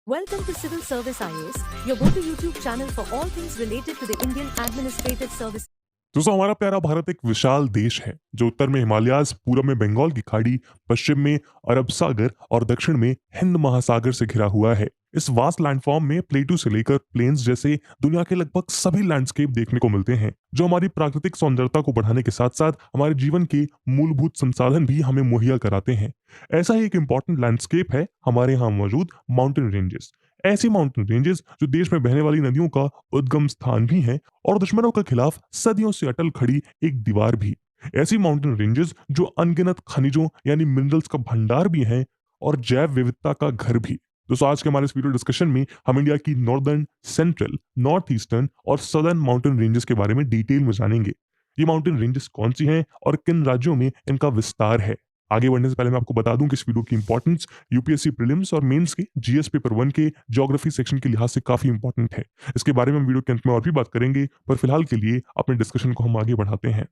Welcome to Civil Service IAS, your go-to YouTube channel for all things related to the Indian Administrative Service. दोस्तों, हमारा प्यारा भारत एक विशाल देश है जो उत्तर में हिमालयाज, पूरब में बंगाल की खाड़ी, पश्चिम में अरब सागर और दक्षिण में हिंद महासागर से घिरा हुआ है। इस वास्ट लैंडफॉर्म में प्लेटू से लेकर प्लेन्स जैसे दुनिया के लगभग सभी लैंडस्केप देखने को मिलते हैं, जो हमारी प्राकृतिक सौंदर्यता को बढ़ाने के साथ साथ हमारे जीवन के मूलभूत संसाधन भी हमें मुहैया कराते हैं। ऐसा ही एक इम्पॉर्टेंट लैंडस्केप है हमारे यहाँ मौजूद माउंटेन रेंजेस। ऐसी माउंटेन रेंजेस जो देश में बहने वाली नदियों का उद्गम स्थान भी हैं और दुश्मनों के खिलाफ सदियों से अटल खड़ी एक दीवार भी। ऐसी माउंटेन रेंजेस जो अनगिनत खनिजों यानी मिनरल्स का भंडार भी हैं और जैव विविधता का घर भी। दोस्तों, आज के हमारे इस वीडियो डिस्कशन में हम इंडिया की नॉर्दर्न, सेंट्रल, नॉर्थ ईस्टर्न और सदर्न माउंटेन रेंजेस के बारे में डिटेल में जानेंगे। ये माउंटेन रेंजेस कौन सी हैं और किन राज्यों में इनका विस्तार है। आगे बढ़ने से पहले मैं आपको बता दूं कि इस वीडियो की इंपॉर्टेंस यूपीएससी प्रीलिम्स और मेंस के जीएस पेपर 1 के ज्योग्राफी सेक्शन के लिहाज से काफी इंपॉर्टेंट है। इसके बारे में हम वीडियो के अंत में और भी बात करेंगे, पर फिलहाल के लिए अपने डिस्कशन को हम आगे बढ़ाते हैं।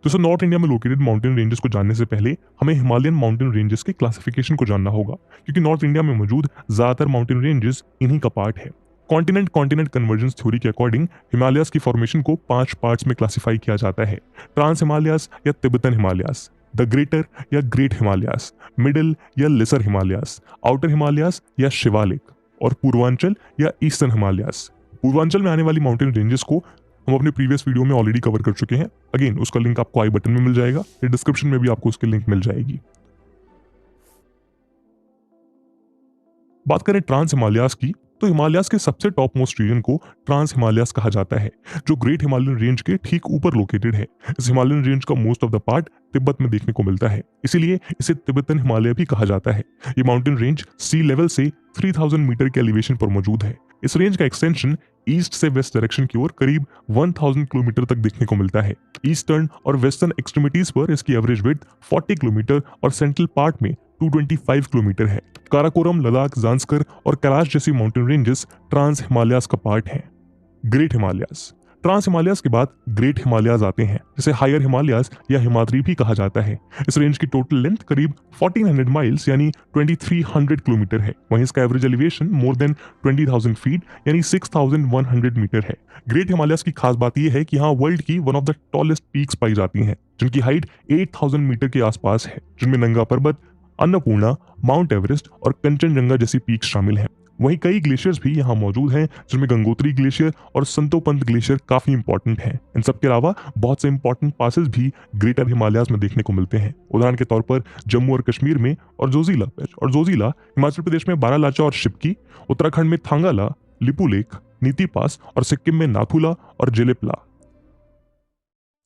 दोस्तों, नॉर्थ इंडिया में लोकेटेड माउंटेन रेंजेस को जानने से पहले हमें हिमालयन माउंटेन रेंजेस के क्लासिफिकेशन को जानना होगा, क्योंकि नॉर्थ इंडिया में मौजूद ज्यादातर माउंटेन रेंजेस इन्हीं का पार्ट है। कॉन्टिनेंट कन्वर्जेंस थ्योरी के अकॉर्डिंग हिमालयास की फॉर्मेशन को 5 पार्ट्स में क्लासिफाई किया जाता है। ट्रांस हिमालयास या तिब्बतन हिमालयास, द ग्रेटर या ग्रेट हिमालयास, मिडिल या लेसर हिमालयास, आउटर हिमालयास या शिवालिक और पूर्वांचल या ईस्टर्न हिमालयास। पूर्वांचल में आने वाली माउंटेन रेंजेस को हम अपने प्रीवियस वीडियो में ऑलरेडी कवर कर चुके हैं। अगेन उसका लिंक आपको आई बटन में मिल जाएगा, या डिस्क्रिप्शन में भी आपको उसकी लिंक मिल जाएगी। बात करें ट्रांस हिमालयास की, तो हिमालयास के सबसे टॉप मोस्ट रीजन को ट्रांस हिमालयास कहा जाता है, जो ग्रेट हिमालयन रेंज के ठीक ऊपर लोकेटेड है। इस हिमालयन रेंज का most of the part Tibet में देखने को मिलता है, इसीलिए इसे तिब्बतन हिमालय भी कहा जाता है। ये माउंटेन रेंज सी लेवल से 3000 मीटर के एलिवेशन पर मौजूद है। इस रेंज का एक्सटेंशन ईस्ट से वेस्ट डायरेक्शन की ओर करीब 1000 किलोमीटर तक देखने को मिलता है। ईस्टर्न और वेस्टर्न एक्सट्रीमिटीज पर इसकी एवरेज विड्थ 40 किलोमीटर और सेंट्रल पार्ट में 225 किलोमीटर है। काराकोरम, लद्दाख, जांस्कर और कैलाश जैसी माउंटेन रेंजेस ट्रांस हिमालयास का पार्ट हैं। ग्रेट हिमालयास, ट्रांस हिमालयास के बाद ग्रेट हिमालयास आते हैं, जिसे हायर हिमालयास या हिमाद्री भी कहा जाता है। इस रेंज की टोटल लेंथ करीब 1400 माइल्स यानी 2300 किलोमीटर है। वहीं इसका average elevation more than 20,000 feet यानी 6100 मीटर है। ग्रेट हिमालयास की खास बात यह है कि यहाँ वर्ल्ड की one of the tallest peaks पाई जाती हैं, जिनकी हाइट 8000 मीटर के आसपास है, जिनमें नंगा पर्वत, अन्नपूर्णा, माउंट एवरेस्ट और कंचनजंगा जैसी पीक्स शामिल हैं। वहीं कई ग्लेशियर्स भी यहाँ मौजूद हैं, जिनमें गंगोत्री ग्लेशियर और संतोपंत ग्लेशियर काफी इंपॉर्टेंट हैं। इन सब के अलावा बहुत से इंपॉर्टेंट पासेस भी ग्रेटर हिमालयास में देखने को मिलते हैं। उदाहरण के तौर पर जम्मू और कश्मीर में और जोजिला, हिमाचल प्रदेश में बारालाचा और शिप्की, उत्तराखंड में थांगाला, लिपुलेख, नीति पास और सिक्किम में नाथुला और जेलेपला।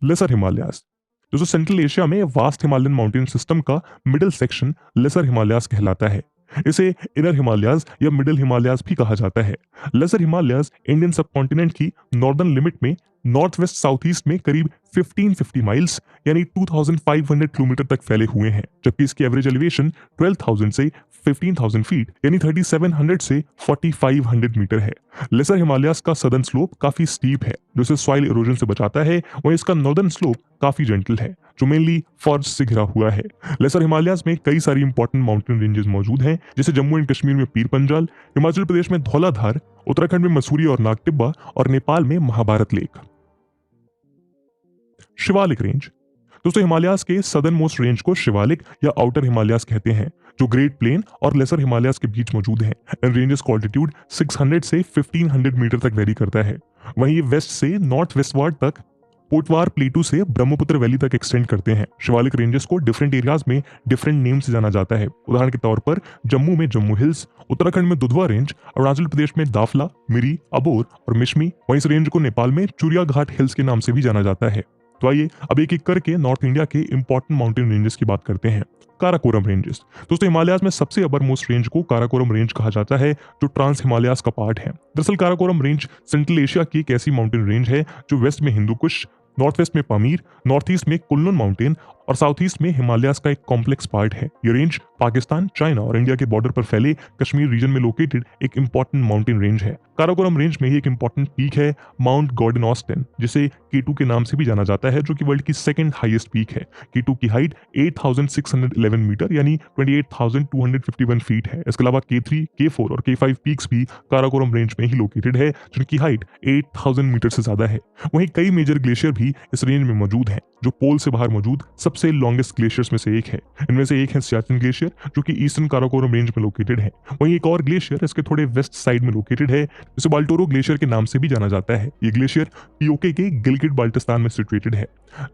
लेसर हिमालयास, दोस्तों सेंट्रल एशिया में वास्ट हिमालयन माउंटेन सिस्टम का मिडिल सेक्शन लेसर हिमालयास कहलाता है। इसे इनर हिमालयास या मिडिल हिमालयास भी कहा जाता है। लेसर हिमालयास इंडियन सबकॉन्टिनेंट की नॉर्दर्न लिमिट में नॉर्थ वेस्ट साउथ ईस्ट में करीब 1550 माइल्स यानी 2500 किलोमीटर तक फैले हुए हैं, जबकि इसकी एवरेज एलिवेशन 12,000 से 15,000 फीट यानी 3700 से 4500 मीटर है। लेसर हिमालयास का सदर्न स्लोप काफी स्टीप है, जो इसे सॉइल इरोजन से बचाता है। वहीं इसका नॉर्दर्न स्लोप काफी जेंटल है, जो मेनली फॉरेस्ट से घिरा हुआ है। लेसर हिमालयास में कई सारी इंपॉर्टेंट माउंटेन रेंजेस मौजूद हैं, जैसे जम्मू एंड कश्मीर में पीर पंजाल, हिमाचल प्रदेश में धौलाधार, उत्तराखंड में मसूरी और नागटिब्बा और नेपाल में महाभारत लेक। शिवालिक रेंज, दोस्तों हिमालयास के सदर्न मोस्ट रेंज को शिवालिक या आउटर हिमालयास कहते हैं, जो ग्रेट प्लेन और लेसर हिमालयास के बीच मौजूद है। इन रेंजेस का ऑल्टीट्यूड 600 से 1500 मीटर तक वेरी करता है। वहीं ये वेस्ट से नॉर्थ वेस्टवर्ड तक पोटवार प्लेटू से ब्रह्मपुत्र वैली तक एक्सटेंड करते हैं। शिवालिक रेंजेस को डिफरेंट एरियाज में डिफरेंट नेम से जाना जाता है। उदाहरण के तौर पर जम्मू में जम्मू हिल्स, उत्तराखंड में दुधवा रेंज, अरुणाचल प्रदेश में दाफला, मिरी, अबोर और मिशमी। वहीं इस रेंज को नेपाल में चुरिया घाट हिल्स के नाम से भी जाना जाता है। तो आइए अब एक एक करके नॉर्थ इंडिया के इंपॉर्टेंट माउंटेन रेंजेस की बात करते हैं। काराकोरम रेंजेस, दोस्तों हिमालयास में सबसे अपर मोस्ट रेंज को काराकोरम रेंज कहा जाता है, जो ट्रांस हिमालयास का पार्ट है। दरअसल काराकोरम रेंज सेंट्रल एशिया की एक ऐसी माउंटेन रेंज है जो वेस्ट में हिंदू कुश, नॉर्थ वेस्ट में पामीर, नॉर्थ ईस्ट में कुल्लुन माउंटेन और साउथ ईस्ट में हिमालयास का एक कॉम्प्लेक्स पार्ट है। ये रेंज पाकिस्तान, चाइना और इंडिया के बॉर्डर पर फैले कश्मीर रीजन में लोकेटेड एक इंपॉर्टेंट माउंटेन रेंज है। काराकोरम रेंज में ही एक इंपॉर्टेंट पीक है माउंट गॉर्डन ऑस्टिन, जिसे K2 के नाम से भी जाना जाता है, जो कि वर्ल्ड की सेकंड हाईएस्ट पीक है। K2 की हाइट 8611 मीटर यानी 28,251 फीट है। इसके अलावा K3, K4 और K5 पीक्स भी काराकोरम रेंज में ही लोकेटेड है, जिनकी हाइट 8000 मीटर से ज्यादा है। वहीं कई मेजर ग्लेशियर भी इस रेंज में मौजूद हैं, जो पोल से बाहर मौजूद सबसे लॉन्गेस्ट ग्लेशियर्स में से एक है। इनमें से एक है सियाचिन ग्लेशियर, जो कि ईस्टर्न काराकोरम रेंज में लोकेटेड है। वहीं एक और ग्लेशियर इसके थोड़े वेस्ट साइड में लोकेटेड है, जिसे बाल्टोरो ग्लेशियर के नाम से भी जाना जाता है। ये ग्लेशियर पीओके के गिलगिट बाल्टिस्तान में सिचुएटेड है।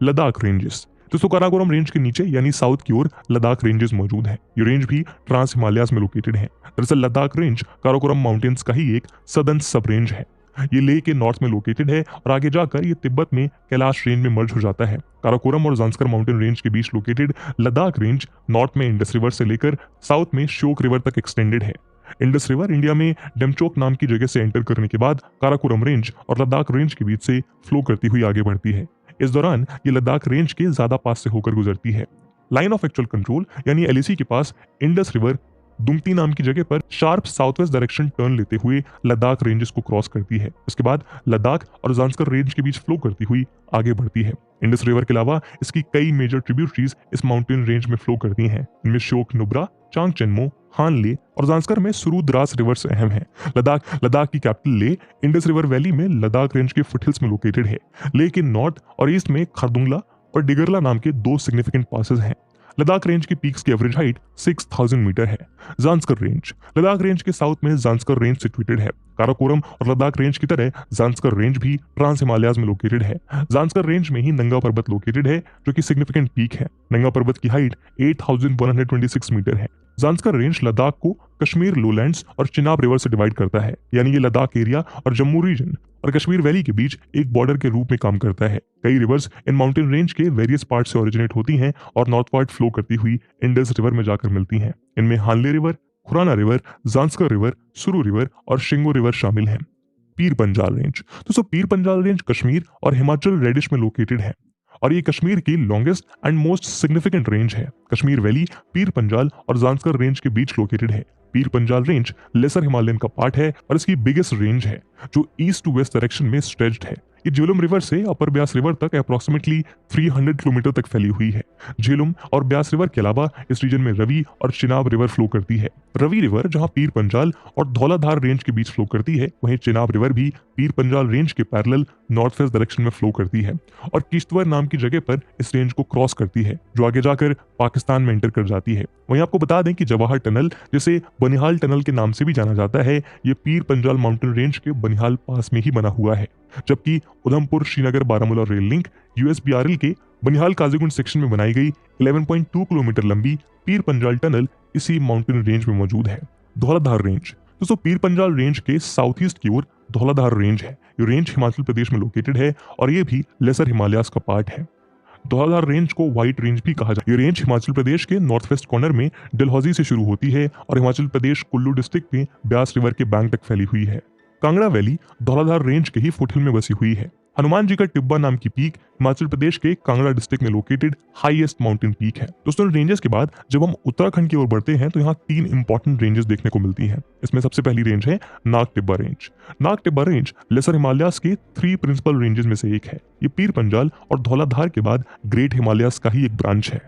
लद्दाख रेंजेस दोस्तों, काराकोरम रेंज के नीचे यानी साउथ की ओर लद्दाख रेंजेस मौजूद हैं। ये रेंज भी ट्रांस हिमालयास में लोकेटेड है। दरअसल लद्दाख रेंज काराकोरम माउंटेन्स का ही एक सदर्न सब रेंज है। ये लेह के नॉर्थ में लोकेटेड है और आगे जाकर ये तिब्बत में कैलाश रेंज में मर्ज हो जाता है। काराकोरम और जांस्कर माउंटेन रेंज के बीच लोकेटेड लद्दाख रेंज नॉर्थ में इंडस रिवर से लेकर साउथ में श्योक रिवर तक एक्सटेंडेड है। इंडस रिवर इंडिया में डेमचोक नाम की जगह से एंटर करने के बाद काराकोरम रेंज और लद्दाख रेंज के बीच से फ्लो करती हुई आगे बढ़ती है। इस दौरान ये लद्दाख रेंज के ज्यादा पास से होकर गुजरती है। लाइन ऑफ एक्चुअल कंट्रोल यानी LAC के पास इंडस रिवर दुमती नाम की जगह पर sharp south west direction turn लेते हुए लद्दाख रेंजेस को क्रॉस करती है। उसके बाद लद्दाख और जांस्कर रेंज के बीच फ्लो करती हुई आगे बढ़ती है। इंडस रिवर के अलावा इसकी कई मेजर ट्रिब्यूटरीज इस माउंटेन रेंज में फ्लो करती हैं। इनमें श्योक नुब्रा, चांगचेनमो, हानले और जांस्कर में सुरू द्रास रिवर्स अहम है। लद्दाख की कैपिटल ले इंडस रिवर वैली में लद्दाख रेंज के फुटहिल्स में लोकेटेड है। लेह के नॉर्थ और ईस्ट में खारदुंगला और डिगरला नाम के दो सिग्निफिकेंट पासेस हैं। लद्दाख रेंज की पीक्स की एवरेज हाइट 6000 मीटर है। जांस्कर रेंज लद्दाख रेंज के साउथ में जांस्कर रेंज सिचुएटेड है। काराकोरम और लद्दाख रेंज की तरह जांस्कर रेंज भी ट्रांस हिमालयाज में लोकेटेड है। जांस्कर रेंज में ही नंगा पर्वत लोकेटेड है, जो कि सिग्निफिकेंट पीक है। नंगा पर्वत की हाइट 8126 मीटर है। जांस्कर रेंज लद्दाख को कश्मीर लोलैंड्स और चिनाब रिवर से डिवाइड करता है, यानी ये लद्दाख एरिया और जम्मू रीजन और कश्मीर वैली के बीच एक बॉर्डर के रूप में काम करता है। कई रिवर्स इन माउंटेन रेंज के वेरियस पार्ट से ओरिजिनेट होती हैं और नॉर्थवर्ड फ्लो करती हुई इंडस रिवर में जाकर मिलती हैं। इनमें Hanle river, Khurna river, Zanskar river, Suru river और शिंगो रिवर शामिल हैं। पीर पंजाल रेंज दोस्तों, पीर पंजाल रेंज कश्मीर और हिमाचल रेडिश में लोकेटेड है और ये कश्मीर की longest and most significant range है। कश्मीर वैली पीर पंजाल और जांस्कर रेंज के बीच लोकेटेड है। Pir Panjal range laser Himalayan का पार्ट है और इसकी बिगेस्ट रेंज है, जो ईस्ट टू वेस्ट डायरेक्शन में स्ट्रेच्ड है। ये झेलम रिवर से अपर ब्यास रिवर तक अप्रोक्सीमेटली 300 किलोमीटर तक फैली हुई है। झेलम और ब्यास रिवर के अलावा इस रीजन में रवि और चिनाब रिवर फ्लो करती है। रवि रिवर जहां पीर पंजाल और धौलाधार रेंज के बीच फ्लो करती है, वहीं चिनाब रिवर भी पीर पंजाल रेंज के पैरेलल नॉर्थ वेस्ट डायरेक्शन में फ्लो करती है और किश्तवाड़ नाम की जगह पर इस रेंज को क्रॉस करती है, जो आगे जाकर पाकिस्तान में एंटर कर जाती है। वहीं आपको बता दें कि जवाहर टनल, जिसे बनिहाल टनल के नाम से भी जाना जाता है, ये पीर पंजाल माउंटेन रेंज के बनिहाल पास में ही बना हुआ है। जबकि Udhampur Srinagar Baramulla rail link USBRL के बनिहाल काजीगुंड सेक्शन में बनाई गई 11.2 किलोमीटर लंबी पीर पंजाल टनल इसी माउंटेन रेंज में मौजूद है। धौलाधार रेंज दोस्तों, पीर पंजाल रेंज के साउथ ईस्ट की ओर धौलाधार रेंज है। ये रेंज हिमाचल प्रदेश में लोकेटेड है और ये भी लेसर हिमालयास का पार्ट है। धौलाधार रेंज को व्हाइट रेंज भी कहा जाता है। ये रेंज हिमाचल प्रदेश के नॉर्थ वेस्ट कॉर्नर में डलहौजी से शुरू होती है और हिमाचल प्रदेश कुल्लू डिस्ट्रिक्ट में ब्यास रिवर के बैंक तक फैली हुई है। कांगड़ा वैली धौलाधार रेंज के ही फुटहिल में बसी हुई है। हनुमान जी का टिब्बा नाम की पीक हिमाचल प्रदेश के कांगड़ा डिस्ट्रिक्ट में लोकेटेड हाईएस्ट माउंटेन पीक है। दोस्तों, इन रेंजेस के बाद जब हम उत्तराखंड की ओर बढ़ते हैं तो यहाँ 3 इंपॉर्टेंट रेंजेस देखने को मिलती हैं। इसमें सबसे पहली रेंज है Nag Tibba range. Nag Tibba range laser Himalayas के 3 प्रिंसिपल रेंजेस में से एक है। ये पीर पंजाल और धौलाधार के बाद ग्रेट हिमालयास का ही एक ब्रांच है।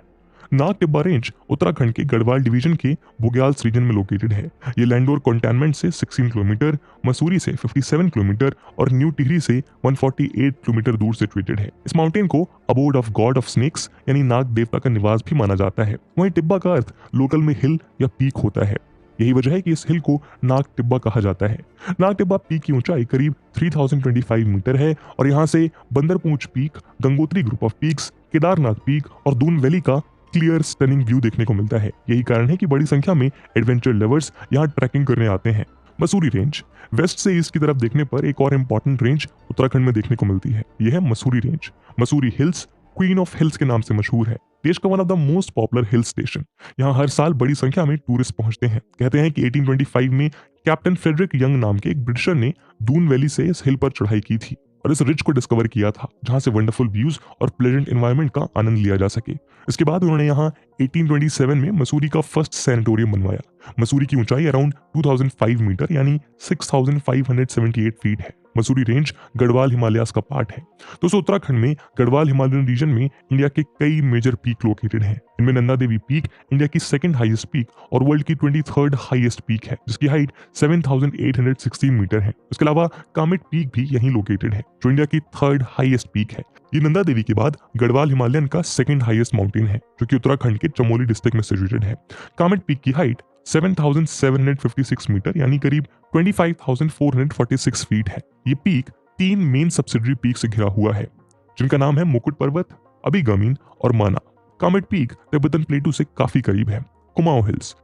नाग टिब्बा रेंज उत्तराखंड के गढ़वाल डिवीजन के बुग्याल्स रीजन में लोकेटेड है। ये लैंडोर कंटेनमेंट से 16 किलोमीटर, मसूरी से 57 किलोमीटर और न्यू टिहरी से 148 किलोमीटर दूर सिचुएटेड है। इस माउंटेन को abode of god of snakes यानी नाग देवता का निवास भी माना जाता है। वहीं टिब्बा का अर्थ लोकल में हिल या पीक होता है। यही वजह है कि इस हिल को नाग टिब्बा कहा जाता है। नाग टिब्बा पीक की ऊंचाई करीब 3025 मीटर है और यहाँ से Bandarpunch peak, Gangotri group of peaks, Kedarnath peak और दून वैली का क्लियर स्टनिंग व्यू देखने को मिलता है। यही कारण है कि बड़ी संख्या में एडवेंचर लवर्स यहाँ ट्रैकिंग करने आते हैं। मसूरी रेंज वेस्ट से ईस्ट की तरफ देखने पर एक और इम्पॉर्टेंट रेंज उत्तराखंड में देखने को मिलती है। यह है Mussoorie range. Mussoorie hills queen of hills के नाम से मशहूर है। देश का one of the most popular hill station. यहाँ हर साल बड़ी संख्या में टूरिस्ट पहुंचते हैं। कहते हैं कि 1825 में कैप्टन फ्रेडरिक यंग नाम के एक ब्रिटिशर ने दून वैली से इस हिल पर चढ़ाई की थी। और इस रिज को डिस्कवर किया था जहां से वंडरफुल व्यूज और प्लेजेंट एनवायरनमेंट का आनंद लिया जा सके। इसके बाद उन्होंने यहाँ 1827 में मसूरी का फर्स्ट सैनिटोरियम बनवाया। मसूरी की ऊंचाई अराउंड 2005 मीटर यानी 6578 फीट है। मसूरी रेंज गढ़वाल हिमालयास का पार्ट है। दोस्तों उत्तराखंड में गढ़वाल हिमालयन रीजन में इंडिया के कई मेजर पीक लोकेटेड हैं। इनमें नंदा देवी पीक इंडिया की सेकंड हाईएस्ट पीक और वर्ल्ड की 23rd हाईएस्ट पीक है जिसकी हाइट 7816 मीटर है। इसके अलावा कामेट पीक भी यहीं लोकेटेड है जो इंडिया की 3rd हाईएस्ट पीक है। ये नंदा देवी के बाद गढ़वाल हिमालयन का सेकंड हाईएस्ट माउंटेन है जो कि उत्तराखंड के चमोली डिस्ट्रिक्ट में सिचुएटेड है। कामेट पीक की हाइट 7756 मीटर यानी करीब 25,446 फीट है। ये पीक 3 मेन सब्सिडरी पीक से घिरा हुआ है जिनका नाम है मुकुट पर्वत, अभिगमीन और माना। कामेट पीक तिब्बतन प्लेटू से काफी करीब है। कुमाऊं हिल्स।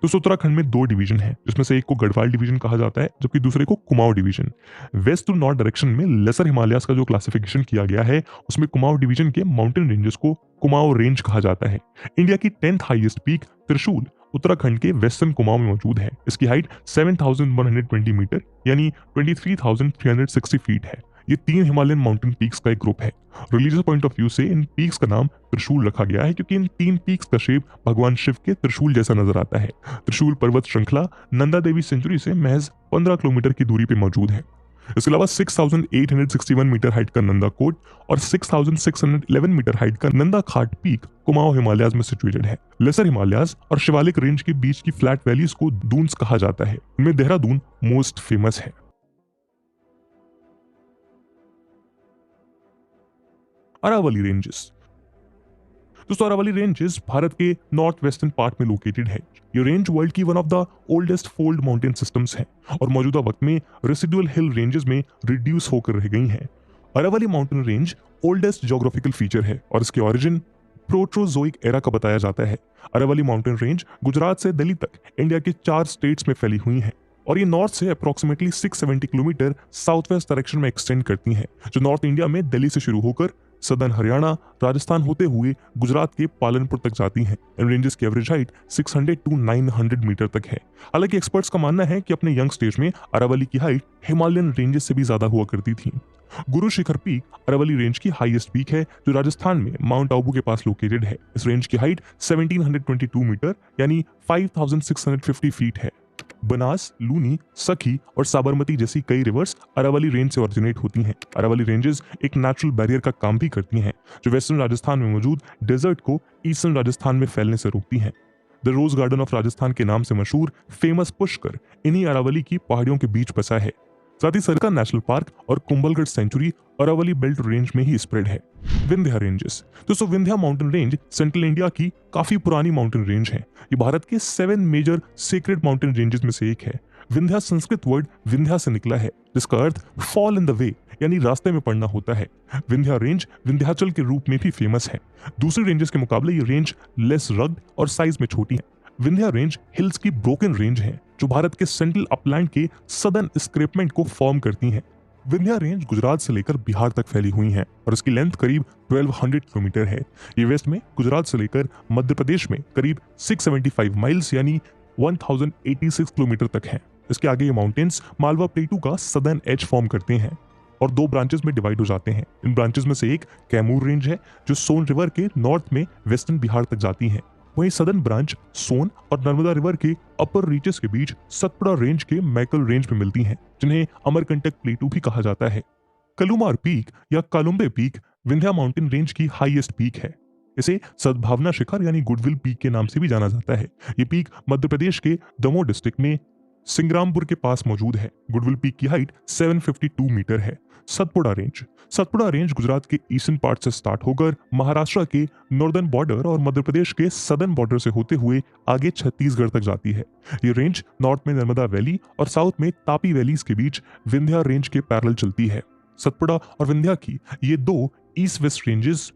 दोस्तों उत्तराखंड में 2 डिवीजन है जिसमें से एक को गढ़वाल डिवीजन कहा जाता है जबकि दूसरे को Kumaon division. West to north direction में लेसर हिमालयास का जो क्लासिफिकेशन किया गया है उसमें कुमाऊं डिवीजन के माउंटेन रेंजेस को कुमाऊं रेंज कहा जाता है। इंडिया की 10th हाईएस्ट पीक त्रिशूल उत्तराखंड के वेस्टर्न कुमाऊं में मौजूद है। इसकी हाइट 7120 मीटर यानी 23,360 फीट है। ये 3 हिमालयन माउंटेन पीक्स का एक ग्रुप है। रिलीजियस पॉइंट ऑफ व्यू से इन पीक्स का नाम त्रिशूल रखा गया है क्योंकि इन 3 पीक्स का शेप भगवान शिव के त्रिशूल जैसा नजर आता है। त्रिशूल पर्वत श्रृंखला नंदा देवी सेंचुरी से महज 15 किलोमीटर की दूरी पर मौजूद है। इसके अलावा 6861 मीटर हाइट का नंदा कोट और 6611 मीटर हाइट का नंदा खाट पीक कुमाऊं हिमालयाज में सिचुएटेड है। लेसर हिमालयाज और शिवालिक रेंज के बीच की फ्लैट वैलीज को दून्स कहा जाता है। इनमें देहरादून मोस्ट फेमस है। अरावली रेंजेस। दोस्तों अरावली रेंजेस भारत के नॉर्थ वेस्टर्न पार्ट में लोकेटेड है। ये रेंज वर्ल्ड की one of the oldest fold mountain systems है और मौजूदा वक्त में रेसिडुअल हिल रेंजेस में रिड्यूस होकर रह गई हैं। Aravalli mountain range oldest geographical feature है और इसकी ओरिजिन प्रोट्रोजोइक एरा का बताया जाता है। अरावली माउंटेन रेंज गुजरात से दिल्ली तक इंडिया के 4 स्टेट्स में फैली हुई है और ये नॉर्थ से approximately 670 kilometre south west direction में एक्सटेंड करती हैं जो नॉर्थ इंडिया में दिल्ली से शुरू होकर सदर्न हरियाणा राजस्थान होते हुए गुजरात के पालनपुर तक जाती हैं। इन रेंजेस की एवरेज हाइट 600 to 900 मीटर तक है। हालांकि एक्सपर्ट्स का मानना है कि अपने यंग स्टेज में अरावली की हाइट हिमालयन रेंजेस से भी ज्यादा हुआ करती थी। गुरु शिखर पीक अरावली रेंज की हाईएस्ट पीक है जो राजस्थान में माउंट आबू के पास लोकेटेड है। इस रेंज की हाइट 1722 मीटर यानी 5650 फीट है। बनास, लूनी, सखी और साबरमती जैसी कई रिवर्स अरावली रेंज से ओरिजिनेट होती हैं। अरावली रेंजेस एक नेचुरल बैरियर का काम भी करती हैं जो वेस्टर्न राजस्थान में मौजूद डेजर्ट को ईस्टर्न राजस्थान में फैलने से रोकती हैं। The rose garden of Rajasthan के नाम से मशहूर फेमस पुष्कर इन्हीं अरावली की पहाड़ियों के बीच बसा है। साथ ही सरका नेशनल पार्क और Kumbhalgarh sanctuary Aravalli belt range में ही स्प्रेड है। विंध्या रेंजेस। दोस्तों Vindhya mountain range central India की काफी पुरानी माउंटेन रेंज है। ये भारत के 7 मेजर सीक्रेट माउंटेन रेंजेस में से एक है। विंध्या संस्कृत वर्ड विंध्या से निकला है जिसका अर्थ फॉल इन द वे यानी रास्ते में पड़ना होता है। विंध्या रेंज विंध्याचल के रूप में भी फेमस है। दूसरी रेंजेस के मुकाबले ये रेंज लेस रग्ड और साइज में छोटी है। विंध्या रेंज हिल्स की ब्रोकन रेंज है जो भारत के सेंट्रल अपलैंड के सदर्न स्क्रेपमेंट को फॉर्म करती हैं। विंध्या रेंज गुजरात से लेकर बिहार तक फैली हुई है और इसकी लेंथ करीब 1200 किलोमीटर है। ये वेस्ट में गुजरात से लेकर मध्य प्रदेश में करीब 675 माइल्स यानी 1086 किलोमीटर तक है। इसके आगे ये माउंटेन्स मालवा प्लेटू का सदर्न एज फॉर्म करते हैं और 2 ब्रांचेस में डिवाइड हो जाते हैं। इन ब्रांचेस में से एक कैमूर रेंज है जो सोन रिवर के नॉर्थ में वेस्टर्न बिहार तक जाती है। वहीं सदर्न ब्रांच सोन और नर्मदा रिवर के अपर रीचेस के बीच सतपुड़ा रेंज के मैकल रेंज में मिलती हैं जिन्हें अमरकंटक प्लेटू भी कहा जाता है। कलुमार पीक या कालुम्बे पीक विंध्या माउंटेन रेंज की हाईएस्ट पीक है। इसे सद्भावना शिखर यानी गुडविल पीक के नाम से भी जाना जाता है। ये पीक मध्य प्रदेश के दमोह डिस्ट्रिक्ट में सिंग्रामपुर के पास मौजूद है। गुडविल पीक की हाइट 752 मीटर है। सतपुड़ा रेंज गुजरात के ईस्टर्न पार्ट से स्टार्ट होकर महाराष्ट्र के नॉर्दर्न बॉर्डर और मध्य प्रदेश के सदर्न बॉर्डर से होते हुए आगे छत्तीसगढ़ तक जाती है। ये रेंज नॉर्थ में नर्मदा वैली और साउथ में तापी वैलीज के बीच विंध्या रेंज के पैरेलल चलती है। सतपुड़ा और विंध्या की ये 2 ईस्ट वेस्ट रेंजेस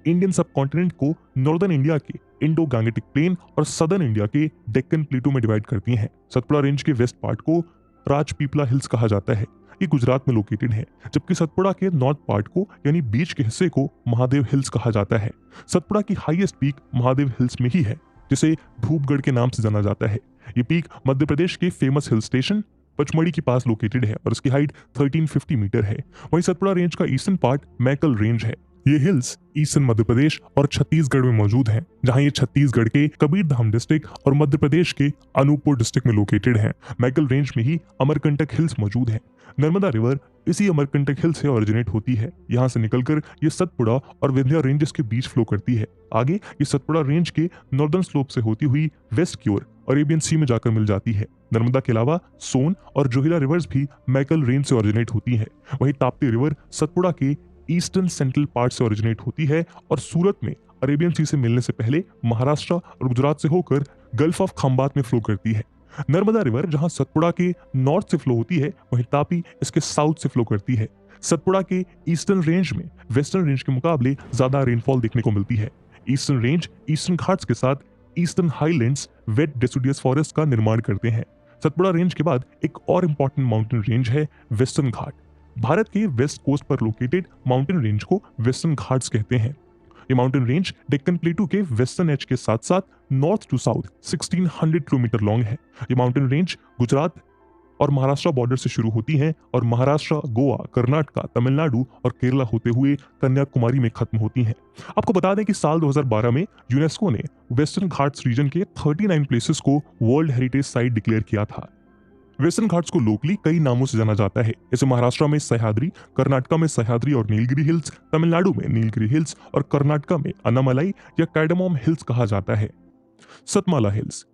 इंडियन सब कॉन्टिनेंट को नॉर्दर्न इंडिया के इंडो गैंगेटिक प्लेन और सदर्न इंडिया के डेक्कन प्लेटू में डिवाइड करती हैं। सतपुड़ा रेंज के वेस्ट पार्ट को राजपीपला हिल्स कहा जाता है। ये गुजरात में लोकेटेड है जबकि सतपुड़ा के नॉर्थ पार्ट को यानी बीच के हिस्से को महादेव हिल्स कहा जाता है। सतपुड़ा की हाईएस्ट पीक महादेव हिल्स में ही है जिसे धूपगढ़ के नाम से जाना जाता है। ये पीक मध्य प्रदेश के फेमस हिल स्टेशन पचमढ़ी के पास लोकेटेड है और इसकी हाइट 1350 मीटर है। वहीं सतपुड़ा रेंज का ईस्टर्न पार्ट मैकल रेंज है। ये हिल्स ईस्टर्न मध्य प्रदेश और छत्तीसगढ़ में मौजूद हैं, जहां ये छत्तीसगढ़ के कबीरधाम डिस्ट्रिक्ट और मध्य प्रदेश के अनूपपुर डिस्ट्रिक्ट में लोकेटेड है। मैकल रेंज में ही अमरकंटक हिल्स मौजूद है। नर्मदा रिवर इसी अमरकंटक हिल से ओरिजिनेट होती है। यहाँ से निकलकर ये सतपुड़ा और विंध्या रेंजेस के बीच फ्लो करती है। आगे ये सतपुड़ा रेंज के नॉर्दर्न स्लोप से होती हुई वेस्ट की ओर अरेबियन सी में जाकर मिल जाती है। नर्मदा के अलावा सोन और जोहिला रिवर्स भी मैकल रेंज से ओरिजिनेट होती है। वहीं ताप्ती रिवर सतपुड़ा के ईस्टर्न सेंट्रल पार्ट से ओरिजिनेट होती है और सूरत में अरेबियन सी से मिलने से पहले महाराष्ट्र और गुजरात से होकर गल्फ ऑफ खंबात में फ्लो करती है। नर्मदा रिवर जहां सतपुड़ा के नॉर्थ से फ्लो होती है, वहीं तापी इसके साउथ से फ्लो करती है। सतपुड़ा के ईस्टर्न रेंज में वेस्टर्न रेंज के मुकाबले ज्यादा रेनफॉल देखने को मिलती है। ईस्टर्न रेंज ईस्टर्न घाट्स के साथ eastern highlands wet deciduous forest का निर्माण करते हैं। सतपुड़ा रेंज के बाद एक और इम्पोर्टेंट माउंटेन रेंज है वेस्टर्न घाट। भारत के वेस्ट कोस्ट पर लोकेटेड माउंटेन रेंज को वेस्टर्न घाट्स कहते हैं। ये माउंटेन रेंज डेक्कन प्लेटू के वेस्टर्न एज के साथ साथ north to south 1600 kilometre long है। ये माउंटेन रेंज गुजरात और महाराष्ट्र बॉर्डर से शुरू होती हैं और महाराष्ट्र, गोवा, कर्नाटक, तमिलनाडु और केरला होते हुए कन्याकुमारी में खत्म होती हैं। आपको बता दें कि साल 2012 में यूनेस्को ने वेस्टर्न घाट्स रीजन के 39 प्लेसेस को वर्ल्ड हेरिटेज साइट डिक्लेयर किया था। वेस्टर्न घाट्स को लोकली कई नामों से जाना जाता है। जैसे महाराष्ट्र में सह्याद्री, कर्नाटक में सह्याद्री और नीलगिरी हिल्स, तमिलनाडु में नीलगिरी हिल्स और कर्नाटक में अन्नामलाई या कैडमोम हिल्स कहा जाता है। Satmala hills.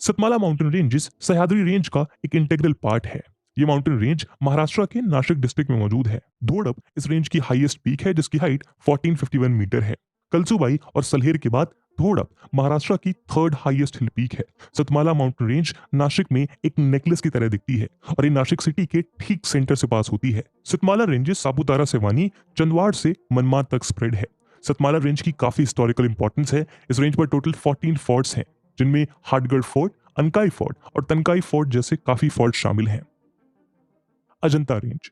Satmala mountain ranges Sahyadri range का एक इंटीग्रल पार्ट है। ये माउंटेन रेंज महाराष्ट्र के नासिक डिस्ट्रिक्ट में मौजूद है। धोड़प इस रेंज की हाईएस्ट पीक है, जिसकी हाइट 1451 मीटर है। कलसुबाई और सल्हेर के बाद धोड़प महाराष्ट्र की थर्ड हाईएस्ट हिल पीक है। सतमाला माउंटेन रेंज नासिक में एक नेकलेस की तरह दिखती है और ये नासिक सिटी के ठीक सेंटर से पास होती है। सतमाला रेंजेस सापुतारा से वानी, चंदवाड़ से मनमाड तक स्प्रेड है। सतमाला रेंज की काफी हिस्टोरिकल इंपॉर्टेंस है। इस रेंज पर टोटल 14 फोर्ट्स हैं, जिनमें हाटगढ़ फोर्ट, अनकाई फोर्ट और तनकाई फोर्ट जैसे काफी फोर्ट शामिल हैं। Ajanta range.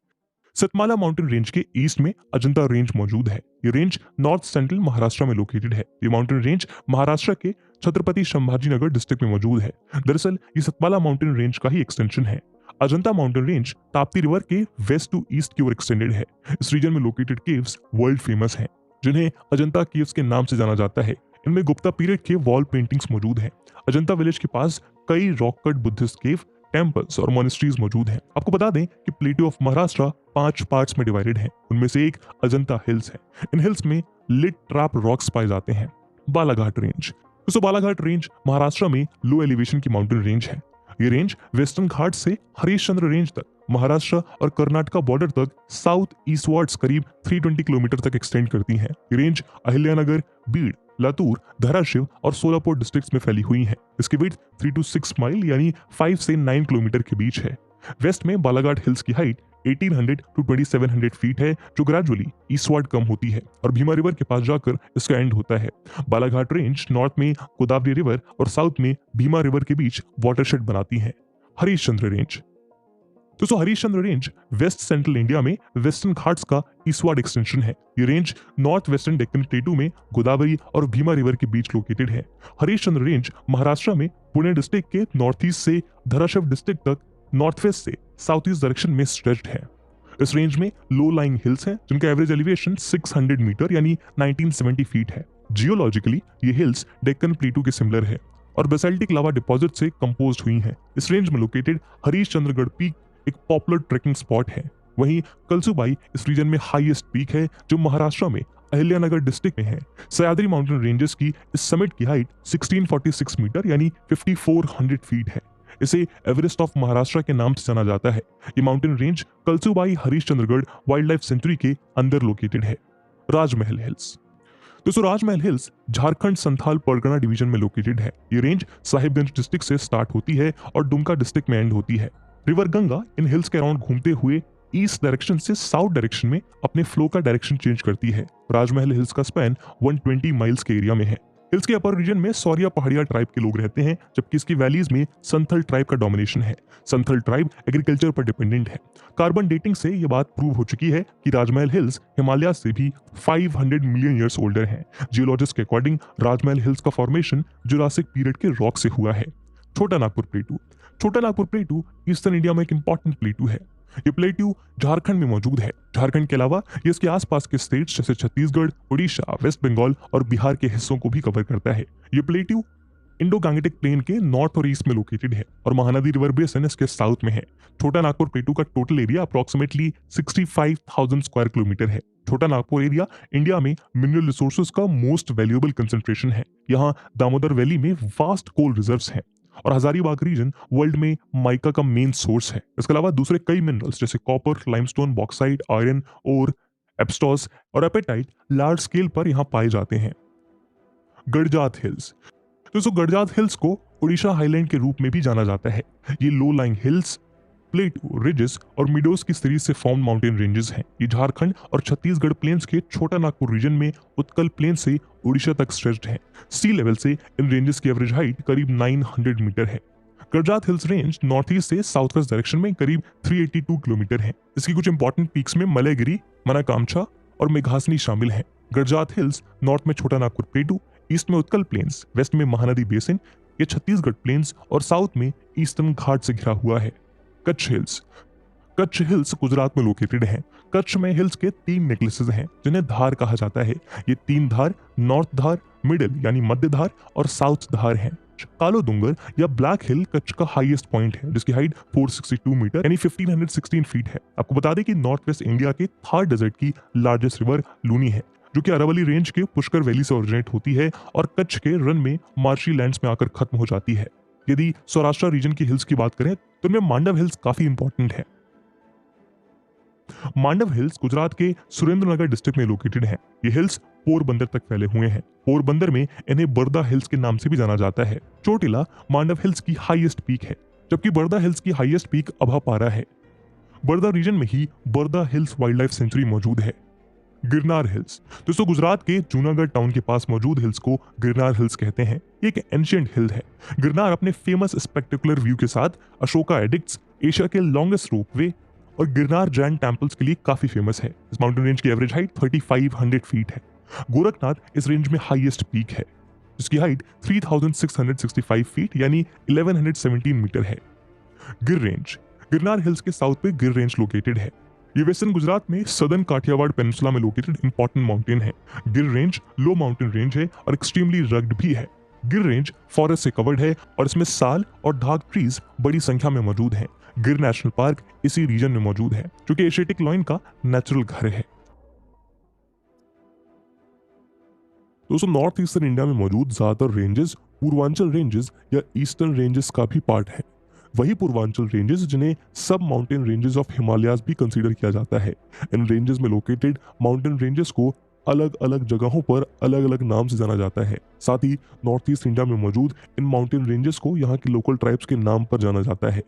Satmala mountain range के ईस्ट में अजंता रेंज मौजूद है। ये रेंज नॉर्थ सेंट्रल महाराष्ट्र में लोकेटेड है। ये माउंटेन रेंज महाराष्ट्र के छत्रपति संभाजीनगर डिस्ट्रिक्ट में मौजूद है। दरअसल ये सतमाला माउंटेन रेंज का ही एक्सटेंशन है। Ajanta mountain range Tapti river के वेस्ट टू ईस्ट की ओर एक्सटेंडेड है। इस रीजन में लोकेटेड केव्स वर्ल्ड फेमस हैं, जिन्हें अजंता केव्स के नाम से जाना जाता है। इनमें गुप्ता पीरियड के वॉल पेंटिंग्स मौजूद हैं। अजंता विलेज के पास कई रॉक कट बुद्धिस्ट केव, टेम्पल्स और मोनेस्ट्रीज मौजूद हैं। आपको बता दें कि प्लेटो ऑफ महाराष्ट्र 5 पार्ट्स में डिवाइडेड है। उनमें से एक अजंता हिल्स है। इन हिल्स में लिट ट्रैप रॉक्स पाए जाते हैं। बालाघाट रेंज। दोस्तों बालाघाट रेंज महाराष्ट्र में लो एलिवेशन की माउंटेन रेंज है। ये रेंज वेस्टर्न घाट से हरिश्चंद्र रेंज तक, महाराष्ट्र और कर्नाटक बॉर्डर तक साउथ ईस्टवर्ड्स करीब 320 किलोमीटर तक एक्सटेंड करती है। ये रेंज अहिल्यानगर, बीड, लातूर, धाराशिव और सोलापुर डिस्ट्रिक्ट्स में फैली हुई है। इसकी विड्थ 3 to 6 माइल यानी 5 से 9 किलोमीटर के बीच है। वेस्ट में बालाघाट हिल्स की हाइट 1800 to 2700 फीट है, जो ग्रेजुअली ईस्टवर्ड कम होती है और भीमा रिवर के पास जाकर इसका एंड होता है। बालाघाट रेंज नॉर्थ में गोदावरी रिवर और साउथ में भीमा रिवर के बीच वाटरशेड बनाती है। हरिश्चंद्र रेंज। दोस्तों Harishchandra range west central India में वेस्टर्न घाट्स का ईस्टवर्ड एक्सटेंशन है। ये range north western Deccan plateau में गोदावरी और भीमा रिवर के बीच लोकेटेड है। हरिश्चंद्र रेंज महाराष्ट्र में पुणे डिस्ट्रिक्ट के नॉर्थ ईस्ट से धाराशिव डिस्ट्रिक्ट तक नॉर्थ वेस्ट से साउथ ईस्ट डायरेक्शन में स्ट्रेच्ड है। इस रेंज में लो लाइंग हिल्स हैं, जिनका एवरेज एलिवेशन 600 मीटर यानी 1970 फीट है। जियोलॉजिकली ये हिल्स डेक्कन प्लेटू के सिमिलर है और बेसाल्टिक लावा डिपॉजिट से कंपोज्ड हुई हैं। इस रेंज में लोकेटेड हरिश्चंद्रगढ़ पीक एक पॉपुलर ट्रेकिंग स्पॉट है। वहीं कलसुबाई इस रीजन में हाईएस्ट पीक है, जो महाराष्ट्र में अहिल्यानगर डिस्ट्रिक्ट में है। सह्याद्री माउंटेन रेंजेस की इस समिट की हाइट 1646 मीटर यानी 5400 फीट है। इसे एवरेस्ट ऑफ महाराष्ट्र के नाम से जाना जाता है। ये mountain range Kalsubai Harishchandragad wild life sanctuary के अंदर लोकेटेड है। राजमहल हिल्स। दोस्तों राजमहल हिल्स झारखंड संथाल परगना डिवीजन में लोकेटेड है। ये रेंज साहिबगंज डिस्ट्रिक्ट से स्टार्ट होती है और दुमका डिस्ट्रिक्ट में एंड होती है। रिवर गंगा इन हिल्स के अराउंड घूमते हुए ईस्ट डायरेक्शन से साउथ डायरेक्शन में अपने फ्लो का डायरेक्शन चेंज करती है। राजमहल हिल्स का स्पैन 120 माइल्स के एरिया में है। हिल्स के अपर रीजन में सौरिया पहाड़िया ट्राइब के लोग रहते हैं, जबकि इसकी वैलीज में संथल ट्राइब का डोमिनेशन है। संथल ट्राइब एग्रीकल्चर पर डिपेंडेंट है। कार्बन डेटिंग से यह बात प्रूव हो चुकी है कि राजमहल हिल्स हिमालय से भी 500 मिलियन ईयर्स ओल्डर है। जियोलॉजिस्ट के अकॉर्डिंग राजमहल हिल्स का फॉर्मेशन जुरासिक पीरियड के रॉक से हुआ है। छोटा नागपुर प्लेटू। छोटा नागपुर प्लेटू ईस्टर्न इंडिया में एक इंपॉर्टेंट प्लेटू है। ये प्लेटू झारखंड में मौजूद है। झारखंड के अलावा ये इसके आसपास के स्टेट्स जैसे छत्तीसगढ़, उड़ीसा, वेस्ट बंगाल और बिहार के हिस्सों को भी कवर करता है। ये प्लेटू इंडो गैंगेटिक प्लेन के नॉर्थ और ईस्ट में लोकेटेड है और महानदी रिवर बेसिन इसके साउथ में है। छोटा नागपुर प्लेटू का total area approximately 65,000 square kilometre है। छोटा नागपुर एरिया इंडिया में मिनरल रिसोर्सेज का मोस्ट वैल्यूएबल कंसंट्रेशन है। यहाँ दामोदर वैली में वास्ट कोल रिजर्व्स हैं और हजारीबाग रीजन वर्ल्ड में माइका का मेन सोर्स है। इसके अलावा दूसरे कई मिनरल्स जैसे कॉपर, लाइमस्टोन, बॉक्साइट, आयरन और एब्सटॉस और एपेटाइट लार्ज स्केल पर यहाँ पाए जाते हैं। गडजात हिल्स। दोस्तों गडजात हिल्स को उड़ीसा हाईलैंड के रूप में भी जाना जाता है। ये लो लाइंग हिल्स, प्लेटू, रिजेस और मिडोज की सीरीज से फॉर्म माउंटेन रेंजेस हैं। ये झारखंड और छत्तीसगढ़ प्लेन्स के छोटा नागपुर रीजन में उत्कल प्लेन से उड़ीसा तक स्ट्रेच्ड है। सी लेवल से इन रेंजेस की एवरेज हाइट करीब 900 मीटर है। गडजात हिल्स रेंज नॉर्थ ईस्ट से साउथ वेस्ट डायरेक्शन में करीब 382 किलोमीटर है। इसकी कुछ इंपॉर्टेंट पीक्स में मलयगिरी, मनाकामछा और मेघासनी शामिल हैं। गडजात हिल्स नॉर्थ में छोटा नागपुर प्लेटू, ईस्ट में उत्कल प्लेन्स, वेस्ट में महानदी बेसिन, ये छत्तीसगढ़ प्लेन्स और साउथ में ईस्टर्न घाट से घिरा हुआ है। कच्छ हिल्स। कच्छ हिल्स गुजरात में लोकेटेड हैं। कच्छ में हिल्स के 3 नेकलेसेस हैं जिन्हें धार कहा जाता है। ये 3 धार नॉर्थ धार, मिडिल यानी मध्य धार और साउथ धार हैं। कालो डूंगर या ब्लैक हिल कच्छ का हाईएस्ट पॉइंट है जिसकी हाइट 462 मीटर यानी 1516 फीट है। आपको बता दें कि नॉर्थ वेस्ट इंडिया के थार डेजर्ट की लार्जेस्ट रिवर लूनी है जो कि अरावली रेंज के पुष्कर वैली से ओरिजिनेट होती है और कच्छ के रन में मार्शी लैंड्स में आकर खत्म हो जाती है। यदि सौराष्ट्र रीजन की हिल्स की बात करें तो इनमें मांडव हिल्स काफी इंपॉर्टेंट है। मांडव हिल्स गुजरात के सुरेंद्रनगर डिस्ट्रिक्ट में लोकेटेड है। ये हिल्स पोरबंदर तक फैले हुए हैं। पोरबंदर में इन्हें बर्दा हिल्स के नाम से भी जाना जाता है। चोटिला मांडव हिल्स की हाईएस्ट पीक है जबकि बर्दा हिल्स की हाईएस्ट पीक अभापारा है। बर्दा रीजन में ही Barda hills wild life sanctuary मौजूद है। गिरनार हिल्स। दोस्तों गुजरात के जूनागढ़ टाउन के पास मौजूद हिल्स को गिरनार हिल्स कहते हैं। ये एक एंशिएंट हिल है। गिरनार अपने फेमस स्पेक्टेकुलर व्यू के साथ अशोका एडिक्ट्स, एशिया के लॉन्गेस्ट रोपवे और गिरनार जैन टेम्पल्स के लिए काफी फेमस है। इस माउंटेन रेंज की एवरेज हाइट 3500 फीट है। गोरखनाथ इस रेंज में हाईएस्ट पीक है जिसकी हाइट 3665 फीट यानी 1117 मीटर है। गिर रेंज। गिरनार हिल्स के साउथ पे गिर रेंज लोकेटेड है। ये वेस्टर्न गुजरात में सदर्न काठियावाड़ पेनिनसुला में लोकेटेड इंपॉर्टेंट माउंटेन है। गिर रेंज लो माउंटेन रेंज है और एक्सट्रीमली रग्ड भी है। गिर रेंज फॉरेस्ट से कवर्ड है और इसमें साल और ढाक ट्रीज बड़ी संख्या में मौजूद हैं। गिर नेशनल पार्क इसी रीजन में मौजूद है जो कि एशियाटिक लॉयन का नेचुरल घर है। दोस्तों नॉर्थ ईस्टर्न इंडिया में मौजूद ज्यादातर रेंजेस पूर्वांचल रेंजेस या ईस्टर्न रेंजेस का भी पार्ट है। वही पूर्वांचल रेंजेस जिन्हें सब माउंटेन रेंजेस ऑफ हिमालयाज भी कंसीडर किया जाता है। इन रेंजेस में लोकेटेड माउंटेन रेंजेस को अलग अलग जगहों पर अलग अलग नाम से जाना जाता है। साथ ही नॉर्थ ईस्ट इंडिया में मौजूद इन माउंटेन रेंजेस को यहाँ की लोकल ट्राइब्स के नाम पर जाना जाता है।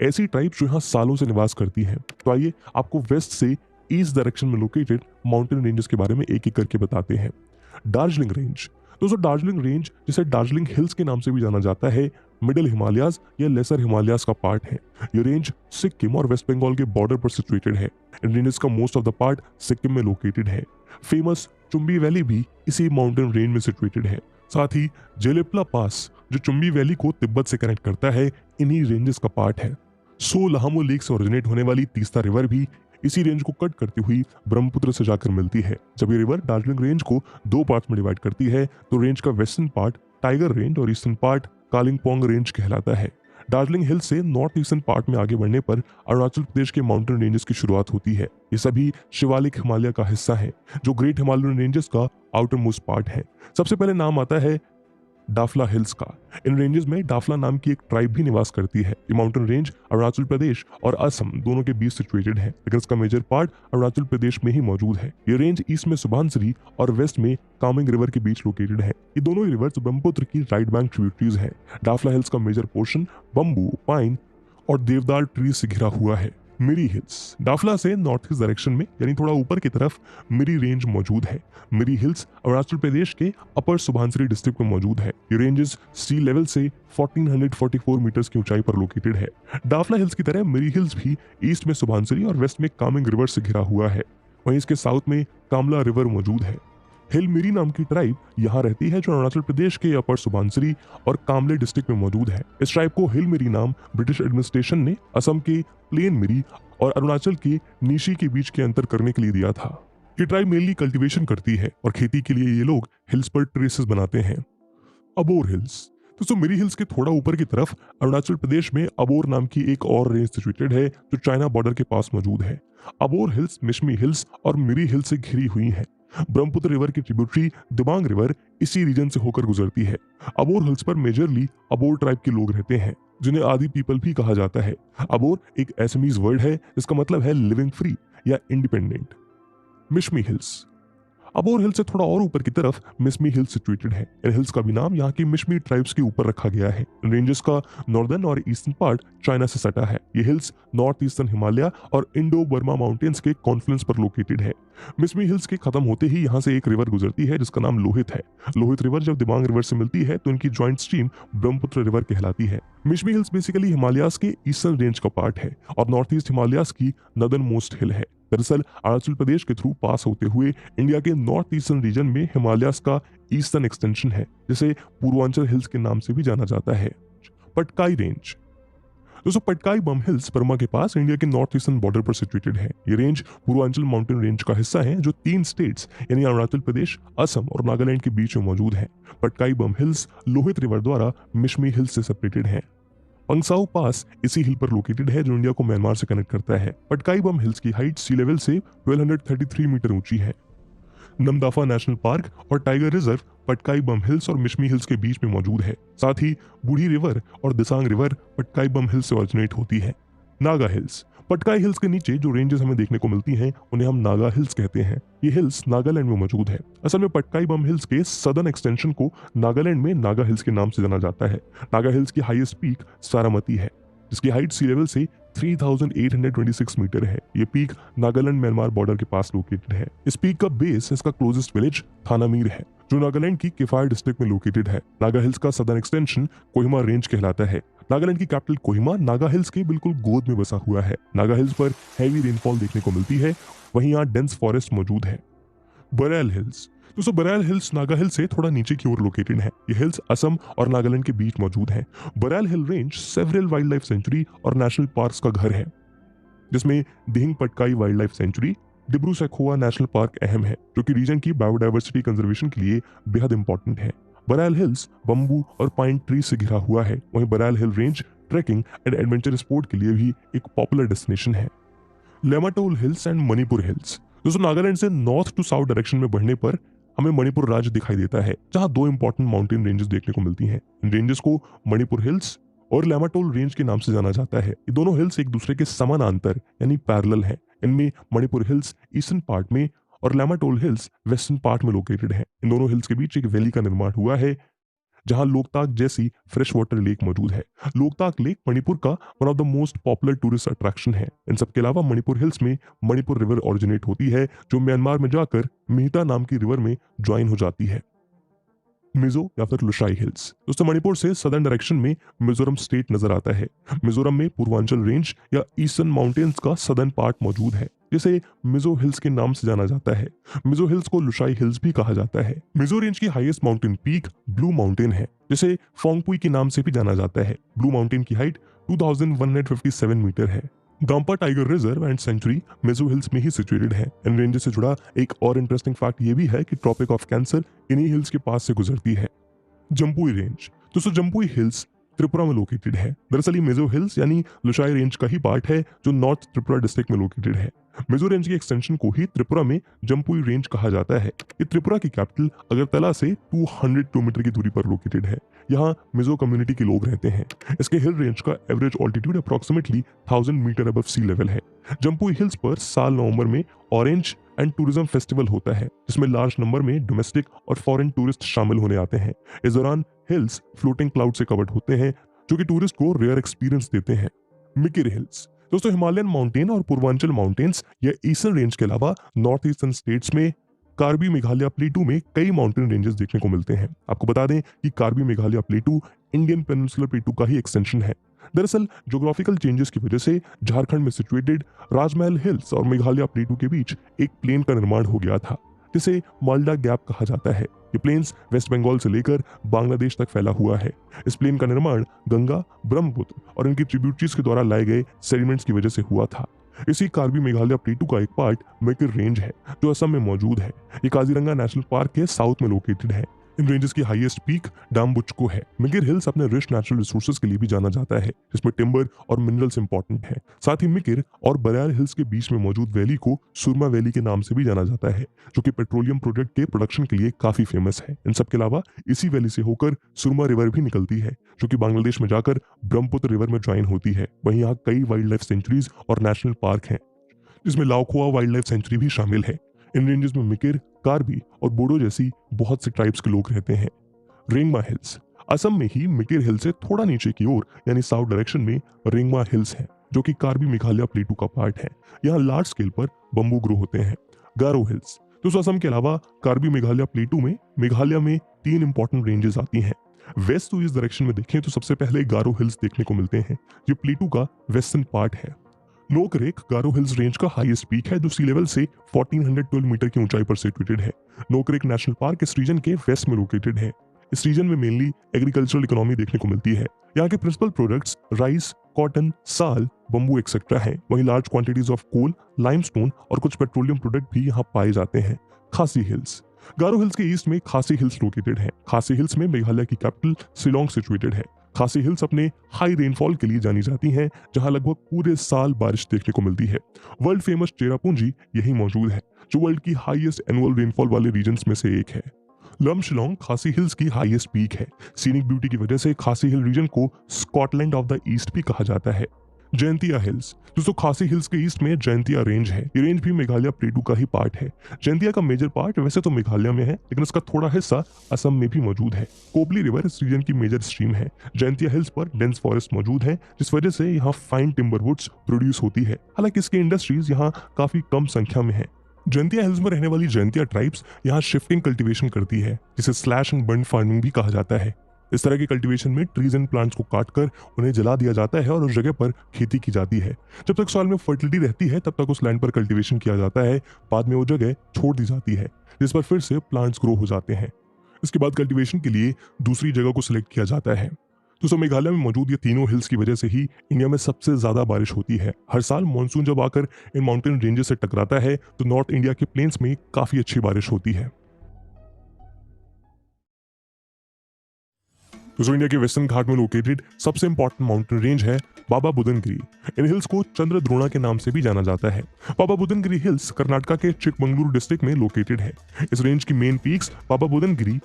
ऐसी ट्राइब्स जो यहाँ सालों से निवास करती हैं। तो आइए आपको वेस्ट से ईस्ट डायरेक्शन में लोकेटेड माउंटेन रेंजेस के बारे में एक एक करके बताते हैं। दार्जिलिंग रेंज। दोस्तों दार्जिलिंग रेंज जिसे दार्जिलिंग हिल्स के नाम से भी जाना जाता है मिडिल हिमालयाज या लेसर हिमालयाज का पार्ट है। ये रेंज सिक्किम और वेस्ट बंगाल के बॉर्डर पर सिचुएटेड है। इन रेंजेस का most of the part Sikkim में लोकेटेड है। फेमस चुम्बी वैली भी इसी माउंटेन रेंज में सिचुएटेड है। साथ ही जेलेपला पास जो चुम्बी वैली को तिब्बत से कनेक्ट करता है इन्हीं रेंजेस का पार्ट है। सो लहामो लेक से ओरिजिनेट होने वाली तीस्ता रिवर भी इसी रेंज को कट करती हुई ब्रह्मपुत्र से जाकर मिलती है। जब ये रिवर दार्जिलिंग रेंज को 2 पार्ट्स में डिवाइड करती है तो रेंज का वेस्टर्न पार्ट टाइगर रेंज और ईस्टर्न पार्ट कालिंगपोंग रेंज कहलाता है। दार्जिलिंग हिल से नॉर्थ ईस्टर्न पार्ट में आगे बढ़ने पर अरुणाचल प्रदेश के माउंटेन रेंजेस की शुरुआत होती है। ये सभी शिवालिक हिमालय का हिस्सा है जो ग्रेट हिमालयन रेंजेस का आउटर मोस्ट पार्ट है। सबसे पहले नाम आता है डाफला हिल्स का। इन रेंजेस में डाफला नाम की एक ट्राइब भी निवास करती है। ये माउंटेन रेंज अरुणाचल प्रदेश और असम दोनों के बीच सिचुएटेड है लेकिन इसका मेजर पार्ट अरुणाचल प्रदेश में ही मौजूद है। ये रेंज ईस्ट में सुबनसिरी और वेस्ट में कामेंग रिवर के बीच लोकेटेड है। ये दोनों ही रिवर्स ब्रह्मपुत्र की राइट बैंक ट्रिब्यूटरीज है। डाफला हिल्स का मेजर पोर्शन बम्बू, पाइन और देवदार ट्री से घिरा हुआ है। मिरी हिल्स। डाफला से नॉर्थ ईस्ट डायरेक्शन में यानी थोड़ा ऊपर की तरफ मिरी रेंज मौजूद है। मिरी हिल्स अरुणाचल प्रदेश के अपर सुबनसिरी डिस्ट्रिक्ट में मौजूद है। ये रेंजेस सी लेवल से 1444 मीटर्स की ऊंचाई पर लोकेटेड है। डाफला हिल्स की तरह मिरी हिल्स भी ईस्ट में सुबनसिरी और वेस्ट में कामेंग रिवर से घिरा हुआ है। वहीं इसके साउथ में कामला रिवर मौजूद है। हिलमेरी नाम की ट्राइब यहाँ रहती है जो अरुणाचल प्रदेश के अपर सुबनसिरी और कामले डिस्ट्रिक्ट में मौजूद है। इस ट्राइब को हिलमेरी नाम ब्रिटिश एडमिनिस्ट्रेशन ने असम के प्लेन मेरी और अरुणाचल के नीशी के बीच के अंतर करने के लिए दिया था। ये ट्राइब मेनली कल्टीवेशन करती है और खेती के लिए ये लोग हिल्स पर ट्रेसेस बनाते हैं। अबोर हिल्स। दोस्तों मिरी हिल्स के थोड़ा ऊपर की तरफ अरुणाचल प्रदेश में अबोर नाम की एक और रेंज सिचुएटेड है जो चाइना बॉर्डर के पास मौजूद है। अबोर हिल्स मिशमी हिल्स और मिरी हिल्स से घिरी हुई है। ब्रह्मपुत्र रिवर की ट्रिब्यूटरी दिबांग रिवर इसी रीजन से होकर गुजरती है। अबोर हिल्स पर मेजरली अबोर ट्राइब के लोग रहते हैं जिन्हें आदि पीपल भी कहा जाता है। अबोर एक एसमीज वर्ड है जिसका मतलब है लिविंग फ्री या इंडिपेंडेंट। मिशमी हिल्स। अबोर हिल से थोड़ा और ऊपर की तरफ मिशमी हिल्स सिचुएटेड है। इन हिल्स का भी नाम यहाँ की मिशमी ट्राइब्स के ऊपर रखा गया है। इन रेंजेस का नॉर्दर्न और ईस्टर्न पार्ट चाइना से सटा है। ये हिल्स नॉर्थ ईस्टर्न हिमालय और इंडो बर्मा माउंटेन्स के कॉन्फ्लुएंस पर लोकेटेड है। मिशमी हिल्स के खत्म होते ही यहाँ से एक रिवर गुजरती है जिसका नाम लोहित है। लोहित रिवर जब दिबांग रिवर से मिलती है तो इनकी ज्वाइंट स्ट्रीम ब्रह्मपुत्र रिवर कहलाती है। मिशमी हिल्स बेसिकली हिमालयास के ईस्टर्न रेंज का पार्ट है और नॉर्थ ईस्ट हिमालयास की नदर्न मोस्ट हिल है। दरअसल अरुणाचल प्रदेश के थ्रू पास होते हुए इंडिया के नॉर्थ ईस्टर्न रीजन में हिमालयास का ईस्टर्न एक्सटेंशन है जिसे पूर्वांचल हिल्स के नाम से भी जाना जाता है। पटकाई रेंज। दोस्तों पटकाई बम हिल्स बर्मा के पास इंडिया के नॉर्थ ईस्टर्न बॉर्डर पर सिचुएटेड है। ये रेंज पूर्वांचल माउंटेन रेंज का हिस्सा है जो 3 स्टेट्स यानी अरुणाचल प्रदेश, असम और नागालैंड के बीच में मौजूद है। पटकाई बम हिल्स लोहित रिवर द्वारा मिशमी हिल्स से सेपरेटेड है। पंगसाउ पास इसी हिल पर लोकेटेड है जो इंडिया को म्यांमार से कनेक्ट करता है। पटकाई बम हिल्स की हाइट सी लेवल से 1233 मीटर ऊंची है। नमदाफा नेशनल पार्क और टाइगर रिजर्व पटकाई बम हिल्स और मिशमी हिल्स के बीच में मौजूद है। साथ ही बूढ़ी रिवर और दिसांग रिवर पटकाई बम हिल्स से ऑरिजिनेट होती है। नागा हिल्स। पटकाई हिल्स के नीचे जो रेंजेस हमें देखने को मिलती हैं उन्हें हम नागा हिल्स कहते हैं। ये हिल्स नागालैंड में मौजूद है। असल में पटकाई बम हिल्स के सदर्न एक्सटेंशन को नागालैंड में नागा हिल्स के नाम से जाना जाता है। नागा हिल्स की हाईएस्ट पीक सारामती है जिसकी हाइट सी लेवल से 3826 मीटर है। ये पीक नागालैंड म्यांमार बॉर्डर के पास लोकेटेड है। इस पीक का बेस इसका क्लोजेस्ट विलेज थानामीर है जो नागालैंड की किफायर डिस्ट्रिक्ट में लोकेटेड है। नागा हिल्स का सदर्न एक्सटेंशन कोहिमा रेंज कहलाता है। नागालैंड की कैपिटल कोहिमा नागा हिल्स के बिल्कुल गोद में बसा हुआ है। नागा हिल्स पर हैवी रेनफॉल देखने को मिलती है। वहीं यहाँ डेंस फॉरेस्ट मौजूद है। बरैल हिल्स। दोस्तों बरैल हिल्स नागा हिल से थोड़ा नीचे की ओर लोकेटेड है। ये हिल्स असम और नागालैंड के बीच मौजूद है। Barail hill range several wild life sanctuary और नेशनल पार्क्स का घर है जिसमें Dihing Patkai wild life sanctuary, Dibru Saikhowa national park अहम है जो कि रीजन की बायोडाइवर्सिटी कंजर्वेशन के लिए बेहद इंपॉर्टेंट है। बरैल हिल्स बम्बू और पाइन ट्री से घिरा हुआ है। वहीं Barail hill range trekking and adventure sport के लिए भी एक पॉपुलर डेस्टिनेशन है। Laimatol hills and Manipur hills. दोस्तों नागालैंड से नॉर्थ टू साउथ डायरेक्शन में बढ़ने पर हमें मणिपुर राज्य दिखाई देता है जहां 2 इंपॉर्टेंट माउंटेन रेंजेस देखने को मिलती हैं। इन रेंजेस को मणिपुर हिल्स और लेमाटोल रेंज के नाम से जाना जाता है। ये दोनों हिल्स एक दूसरे के समानांतर यानी पैरेलल हैं। इनमें मणिपुर हिल्स ईस्टर्न पार्ट में और लेमाटोल हिल्स वेस्टर्न पार्ट में लोकेटेड है। इन दोनों हिल्स के बीच एक वैली का निर्माण हुआ है जहां लोकताक जैसी फ्रेश वाटर लेक मौजूद है। लोकताक लेक मणिपुर का one of the most popular tourist attraction है। इन सब के अलावा मणिपुर हिल्स में मणिपुर रिवर ओरिजिनेट होती है जो म्यांमार में जाकर मेहता नाम की रिवर में ज्वाइन हो जाती है। मिजो या फिर लुशाई हिल्स। दोस्तों मणिपुर से सदर्न डायरेक्शन में मिजोरम स्टेट नजर आता है। मिजोरम में पूर्वांचल रेंज या ईस्टर्न माउंटेन्स का सदर्न पार्ट मौजूद है जिसे मिजो हिल्स के नाम से जाना जाता है। मिजो हिल्स को लुशाई हिल्स भी कहा जाता है। मिजो रेंज की highest mountain peak blue mountain है जिसे फोंगपुई के नाम से भी जाना जाता है। ब्लू माउंटेन की हाइट 2157 मीटर है। Dampa tiger reserve and sanctuary Mizo hills में ही सिचुएटेड है। इन रेंजेस से जुड़ा एक और इंटरेस्टिंग फैक्ट ये भी है कि ट्रॉपिक ऑफ कैंसर इन्हीं हिल्स के पास से गुजरती है। जम्पुई रेंज। दोस्तों जम्पुई हिल्स त्रिपुरा में लोकेटेड है। दरअसल ये मिजो हिल्स यानी लुशाई रेंज का ही पार्ट है जो नॉर्थ त्रिपुरा डिस्ट्रिक्ट में लोकेटेड है। मिजो रेंज की एक्सटेंशन को ही त्रिपुरा में जम्पुई रेंज कहा जाता है। ये त्रिपुरा की कैपिटल अगरतला से 200 किलोमीटर की दूरी पर लोकेटेड है। यहाँ मिजो कम्युनिटी के लोग रहते हैं। इसके हिल रेंज का average altitude approximately 1000 metre above sea level है। जम्पुई हिल्स पर साल नवंबर में ऑरेंज एंड टूरिज्म फेस्टिवल होता है जिसमें लार्ज नंबर में डोमेस्टिक और फॉरेन टूरिस्ट शामिल होने आते हैं। इस दौरान हिल्स फ्लोटिंग क्लाउड से कवर्ड होते हैं जो कि टूरिस्ट को रेयर एक्सपीरियंस देते हैं। मिकिर हिल्स। दोस्तों हिमालयन माउंटेन और पूर्वांचल माउंटेन्स या ईस्टर्न रेंज के अलावा नॉर्थ ईस्टर्न स्टेट्स में कार्बी मेघालय प्लेटू में कई माउंटेन रेंजेस देखने को मिलते हैं। आपको बता दें कि कार्बी मेघालय प्लेटू इंडियन पेनिनसुलर प्लेटू का ही एक्सटेंशन है। दरअसल ज्योग्राफिकल चेंजेस की वजह से झारखंड में सिचुएटेड राजमहल हिल्स और मेघालय प्लेटू के बीच एक प्लेन का निर्माण हो गया था। जिसे माल्डा गैप कहा जाता है। ये प्लेन्स वेस्ट बंगाल से लेकर बांग्लादेश तक फैला हुआ है। इस प्लेन का निर्माण गंगा, ब्रह्मपुत्र और इनकी ट्रिब्यूटरीज के द्वारा लाए गए सेडिमेंट्स की वजह से हुआ था। इसी कार्बी मेघालय प्लेटू का एक पार्ट मिकिर रेंज है जो असम में मौजूद है। ये काजीरंगा नेशनल पार्क के साउथ में लोकेटेड है। इन रेंजेस की हाईएस्ट पीक डामबुचको है। मिकिर हिल्स अपने रिच नेचुरल रिसोर्सेज के लिए भी जाना जाता है, जिसमें टिम्बर और मिनरल्स इंपॉर्टेंट है। साथ ही मिकिर और बरियार हिल्स के बीच में मौजूद वैली को सुरमा वैली के नाम से भी जाना जाता है, जो कि पेट्रोलियम प्रोडक्ट के प्रोडक्शन के लिए काफी फेमस है। इन सब के अलावा इसी वैली से होकर सुरमा रिवर भी निकलती है, जो कि बांग्लादेश में जाकर ब्रह्मपुत्र रिवर में ज्वाइन होती है। वहीं यहाँ कई वाइल्ड लाइफ सेंचुरीज और नेशनल पार्क हैं, जिसमें लाओखुआ वाइल्ड लाइफ सेंचुरी भी शामिल है। इन रेंजेस में मिकिर, कार्बी और बोडो जैसी बहुत से ट्राइब्स के लोग रहते हैं। रेंगमा हिल्स असम में ही मिकिर हिल से थोड़ा नीचे की ओर यानी साउथ डायरेक्शन में रेंगमा हिल्स है, जो कि कार्बी मेघालय प्लेटू का पार्ट है। यहाँ लार्ज स्केल पर बंबू ग्रो होते हैं। गारो हिल्स तो असम के अलावा कार्बी मेघालय प्लेटू में मेघालय में 3 इंपॉर्टेंट रेंजेस आती हैं। वेस्ट टू ईस्ट डायरेक्शन में देखें तो सबसे पहले गारो हिल्स देखने को मिलते हैं। ये प्लेटू का वेस्टर्न पार्ट है। नोकरेक गारो हिल्स रेंज का हाईएस्ट पीक है, जो सी लेवल से 1412 मीटर की ऊंचाई पर सिचुएटेड है। नोकरेक नेशनल पार्क इस रीजन के वेस्ट में लोकेटेड है। इस रीजन में मेनली एग्रीकल्चरल इकोनॉमी देखने को मिलती है। यहाँ के principal products rice, cotton, sal, bamboo etcetera हैं। वहीं large quantities of coal, limestone और कुछ पेट्रोलियम प्रोडक्ट भी यहाँ पाए जाते हैं। खासी हिल्स गारो हिल्स के ईस्ट में खासी हिल्स लोकेटेड है। खासी हिल्स में मेघालय की कैपिटल शिलोंग सिचुएटेड है। खासी हिल्स अपने हाई रेनफॉल के लिए जानी जाती हैं, जहां लगभग पूरे साल बारिश देखने को मिलती है। वर्ल्ड फेमस चेरापूंजी यही मौजूद है, जो वर्ल्ड की हाईएस्ट एनुअल रेनफॉल वाले रीजन्स में से एक है। लमशिलोंग खासी हिल्स की हाईएस्ट पीक है। सीनिक ब्यूटी की वजह से खासी हिल रीजन को स्कॉटलैंड ऑफ द ईस्ट भी कहा जाता है। जयंतिया हिल्स दोस्तों खासी हिल्स के ईस्ट में जयंतिया रेंज है। ये रेंज भी मेघालय प्लेटू का ही पार्ट है। जयंतिया का मेजर पार्ट वैसे तो मेघालय में है, लेकिन उसका थोड़ा हिस्सा असम में भी मौजूद है। कोबली रिवर इस रीजन की मेजर स्ट्रीम है। जयंतिया हिल्स पर डेंस फॉरेस्ट मौजूद है, जिस वजह से यहाँ फाइन टिम्बर वुड्स प्रोड्यूस होती है। हालांकि इसकी इंडस्ट्रीज यहाँ काफी कम संख्या में है। जयंतिया हिल्स में रहने वाली जयंतिया ट्राइब्स यहाँ शिफ्टिंग कल्टीवेशन करती है, जिसे स्लैश एंड बर्न फार्मिंग भी कहा जाता है। इस तरह की कल्टीवेशन में ट्रीज एंड प्लांट्स को काटकर उन्हें जला दिया जाता है और उस जगह पर खेती की जाती है। जब तक सॉइल में फर्टिलिटी रहती है तब तक उस लैंड पर कल्टीवेशन किया जाता है। बाद में वो जगह छोड़ दी जाती है, जिस पर फिर से प्लांट्स ग्रो हो जाते हैं। इसके बाद कल्टीवेशन के लिए दूसरी जगह को सिलेक्ट किया जाता है। दोस्तों मेघालय में मौजूद ये तीनों हिल्स की वजह से ही इंडिया में सबसे ज्यादा बारिश होती है। हर साल मानसून जब आकर इन माउंटेन रेंजेस से टकराता है तो नॉर्थ इंडिया के प्लेन्स में काफी अच्छी बारिश होती है। दोस्तों इंडिया के वेस्टर्न घाट में लोकेटेड सबसे इंपॉर्टेंट माउंटेन रेंज है बाबा बुदनगिरी। इन हिल्स को चंद्रद्रोणा के नाम से भी जाना जाता है। बाबा बुदनगिरी हिल्स कर्नाटका के चिकमंगलुरु डिस्ट्रिक्ट में लोकेटेड है। इस रेंज की मेन पीक्स बाबा बुदनगिरी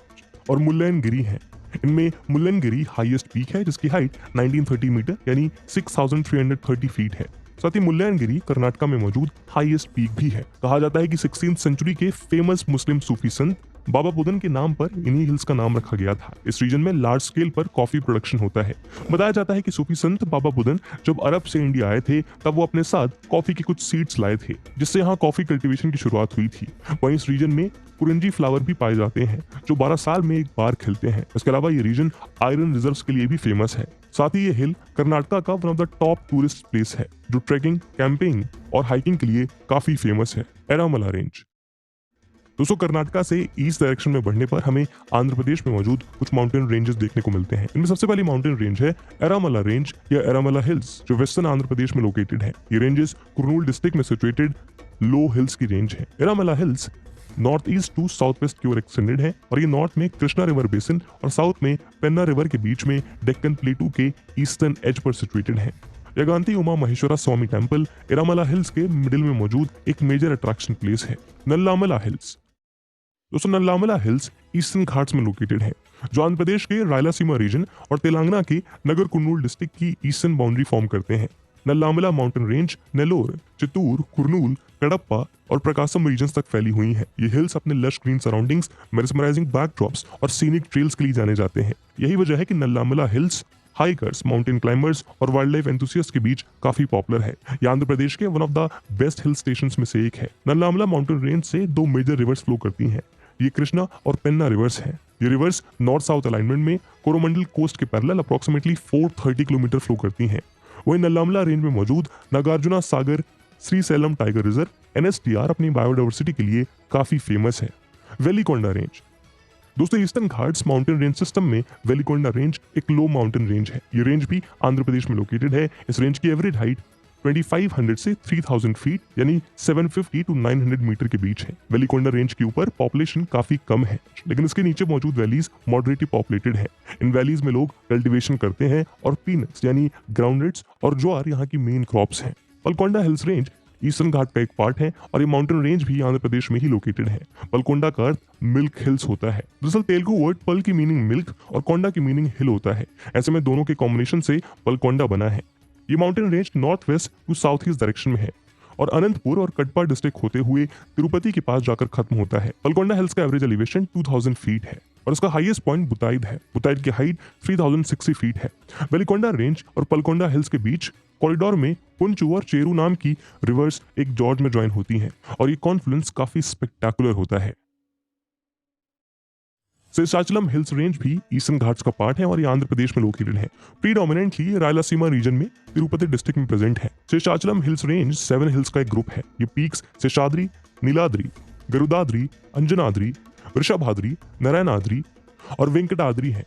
और मुल्लयनगिरी हैं। इनमें मुल्लयनगिरी हाईएस्ट पीक है, जिसकी हाइट 1930 मीटर यानी 6330 फीट है। साथ ही मुल्लयनगिरी कर्नाटका में मौजूद हाईएस्ट पीक भी है। कहा जाता है कि 16th सेंचुरी के फेमस मुस्लिम सूफी संत बाबा बुदन के नाम पर इन्हीं हिल्स का नाम रखा गया था। इस रीजन में लार्ज स्केल पर कॉफी प्रोडक्शन होता है। बताया जाता है कि सूफी संत बाबा बुदन जब अरब से इंडिया आए थे तब वो अपने साथ कॉफी की कुछ सीड्स लाए थे, जिससे यहाँ कॉफी कल्टीवेशन की शुरुआत हुई थी। वहीं इस रीजन में कुरंजी फ्लावर भी पाए जाते हैं, जो 12 साल में एक बार खिलते हैं। इसके अलावा ये रीजन आयरन रिजर्व्स के लिए भी फेमस है। साथ ही ये हिल कर्नाटका का one of the top tourist place है, जो ट्रैकिंग, कैंपिंग और हाइकिंग के लिए काफी फेमस है। एरामला रेंज दोस्तों कर्नाटका से ईस्ट डायरेक्शन में बढ़ने पर हमें आंध्र प्रदेश में मौजूद कुछ माउंटेन रेंजेस देखने को मिलते हैं। इनमें सबसे पहली माउंटेन रेंज है एरामला रेंज या एरामला हिल्स, जो वेस्टर्न आंध्र प्रदेश में लोकेटेड है। ये रेंजेस कुर्नूल डिस्ट्रिक्ट में सिचुएटेड लो हिल्स की रेंज है। Erramala hills north east to south west की ओर एक्सटेंडेड है और ये नॉर्थ में कृष्णा रिवर बेसिन और साउथ में पेन्ना रिवर के बीच में डेक्कन प्लेटू के ईस्टर्न एज पर सिचुएटेड है। यगांती उमा महेश्वरा स्वामी टेम्पल एरामला हिल्स के मिडिल में मौजूद एक मेजर अट्रैक्शन प्लेस है। नल्लामला हिल्स दोस्तों नल्लामला हिल्स ईस्टर्न घाट्स में लोकेटेड है, जो आंध्र प्रदेश के रायलासीमा रीजन और तेलंगाना के नगर कुर्नूल डिस्ट्रिक्ट की ईस्टर्न बाउंड्री फॉर्म करते हैं। नल्लामला माउंटेन रेंज नेल्लोर, चित्तूर, कुर्नूल, कडप्पा और प्रकाशम रीजन्स तक फैली हुई हैं। ये हिल्स अपने lush green surroundings, mesmerising backdrops और सीनिक ट्रेल्स के लिए जाने जाते हैं। यही वजह है कि नल्लामला हिल्स हाइकर्स, माउंटेन क्लाइंबर्स और वाइल्ड लाइफ एंथुसियास्ट के बीच काफी पॉपुलर है। यह आंध्र प्रदेश के one of the best hill stations में से एक है। नल्लामला माउंटेन रेंज से 2 मेजर रिवर्स फ्लो करती हैं। ये कृष्णा और पेन्ना रिवर्स हैं। ये रिवर्स नॉर्थ साउथ अलाइनमेंट में कोरोमंडल कोस्ट के पैरेलल अप्रोक्सीमेटली 430 किलोमीटर फ्लो करती हैं। वहीं नल्लामला रेंज में मौजूद नागार्जुना सागर, श्रीसैलम टाइगर रिजर्व, NSTR अपनी बायोडाइवर्सिटी के लिए काफी फेमस है। वेलिकोंडा रेंज। दोस्तों eastern Ghats mountain range system में वेलिकोंडा रेंज एक लो माउंटेन रेंज है। ये रेंज भी आंध्र प्रदेश में लोकेटेड है। इस रेंज की एवरेज हाइट 2500 से 3000 फीट यानी 750 टू 900 मीटर के बीच है। वेलिकोंडा रेंज के ऊपर पॉपुलेशन काफी कम है, लेकिन इसके नीचे मौजूद वैलीज मॉडरेटली पॉपुलेटेड है। इन वैलीज में लोग कल्टीवेशन करते हैं और पीनट्स यानी ग्राउंडनट्स और ज्वार यहाँ की मेन क्रॉप्स हैं। Palakonda hills range eastern Ghat का एक पार्ट है और ये माउंटेन रेंज भी आंध्र प्रदेश में ही लोकेटेड है। पलकोंडा का अर्थ मिल्क हिल्स होता है। दरअसल तेलुगु वर्ड पल की मीनिंग मिल्क और कोंडा की मीनिंग हिल होता है। ऐसे में दोनों के कॉम्बिनेशन से पलकोंडा बना है। ये mountain range north west to south east direction में है और अनंतपुर और कटपा डिस्ट्रिक्ट होते हुए तिरुपति के पास जाकर खत्म होता है। पलकोंडा हिल्स का एवरेज एलिवेशन 2000 फीट है और इसका हाईएस्ट पॉइंट बुताइड है। बुताइड की हाइट 3060 फीट है। वेलिकोंडा रेंज और पलकोंडा हिल्स के बीच कॉरिडोर में पुंचू और चेरू नाम की रिवर्स एक जॉर्ज में ज्वाइन होती हैं और ये कॉन्फ्लुएंस काफी स्पेक्टाकुलर होता है। शेषाचलम हिल्स रेंज भी ईस्टर्न घाट्स का पार्ट है और ये आंध्र प्रदेश में लोकेटेड है। प्रीडोमिनेंटली रायलसीमा रीजन में तिरुपति डिस्ट्रिक्ट में प्रेजेंट है। शेषाचलम हिल्स रेंज 7 हिल्स का एक ग्रुप है। ये पीक्स शेषाद्री, नीलाद्री, गरुदाद्री, अंजनाद्री, वृषभाद्री, नारायणाद्री और वेंकटाद्री है।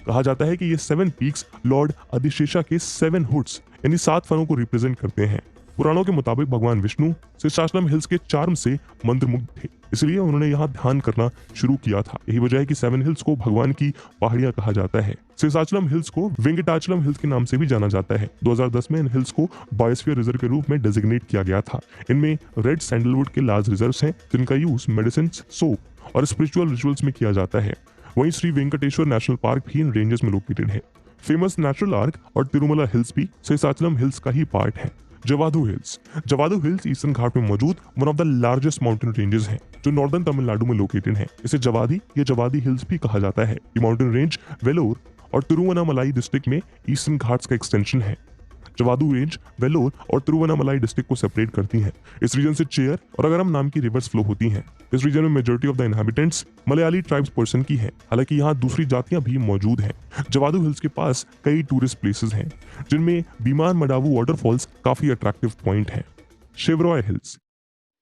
कहा जाता है कि ये 7 पीक्स लॉर्ड आदिशेषा के 7 हुड्स यानी 7 फनों को रिप्रेजेंट करते हैं। पुराणों के मुताबिक भगवान विष्णु शेषाचलम हिल्स के चार्म से मंत्रमुग्ध थे, इसलिए उन्होंने यहाँ ध्यान करना शुरू किया था। यही वजह है कि 7 हिल्स को भगवान की पहाड़ियां कहा जाता है। शेषाचलम हिल्स को वेंकटाचलम हिल्स के नाम से भी जाना जाता है। 2010 में इन हिल्स को बायोस्फीयर रिजर्व के रूप में डेजिग्नेट किया गया था। इनमें रेड सैंडलवुड के लार्ज रिजर्व्स हैं, जिनका यूज मेडिसिन, सोप और स्पिरिचुअल रिचुअल्स में किया जाता है। वहीं श्री वेंकटेश्वर नेशनल पार्क भी इन रेंजेस में लोकेटेड है। फेमस नेचुरल आर्क और तिरुमला हिल्स भी शेषाचलम हिल्स का ही पार्ट है। जवादु हिल्स। जवादु हिल्स ईस्टर्न घाट में मौजूद one of the largest mountain ranges हैं, जो नॉर्दर्न तमिलनाडु में लोकेटेड है। इसे जवादी या जवादी हिल्स भी कहा जाता है। ये माउंटेन रेंज वेलोर और तिरुवन्नामलाई डिस्ट्रिक्ट में ईस्टर्न घाट्स का एक्सटेंशन है। जवादु रेंज वेलोर और तिरुवन्नामलाई डिस्ट्रिक्ट को सेपरेट करती हैं। इस रीजन से चेयर और अगरम नाम की रिवर्स फ्लो होती हैं। इस रीजन में majority of the inhabitants Malayali tribes person की है, हालांकि यहाँ दूसरी जातियां भी मौजूद हैं। जवादु हिल्स के पास कई टूरिस्ट प्लेसेस हैं, जिनमें बीमान मडावू वाटरफॉल्स काफी अट्रैक्टिव पॉइंट है। शेवरॉय हिल्स।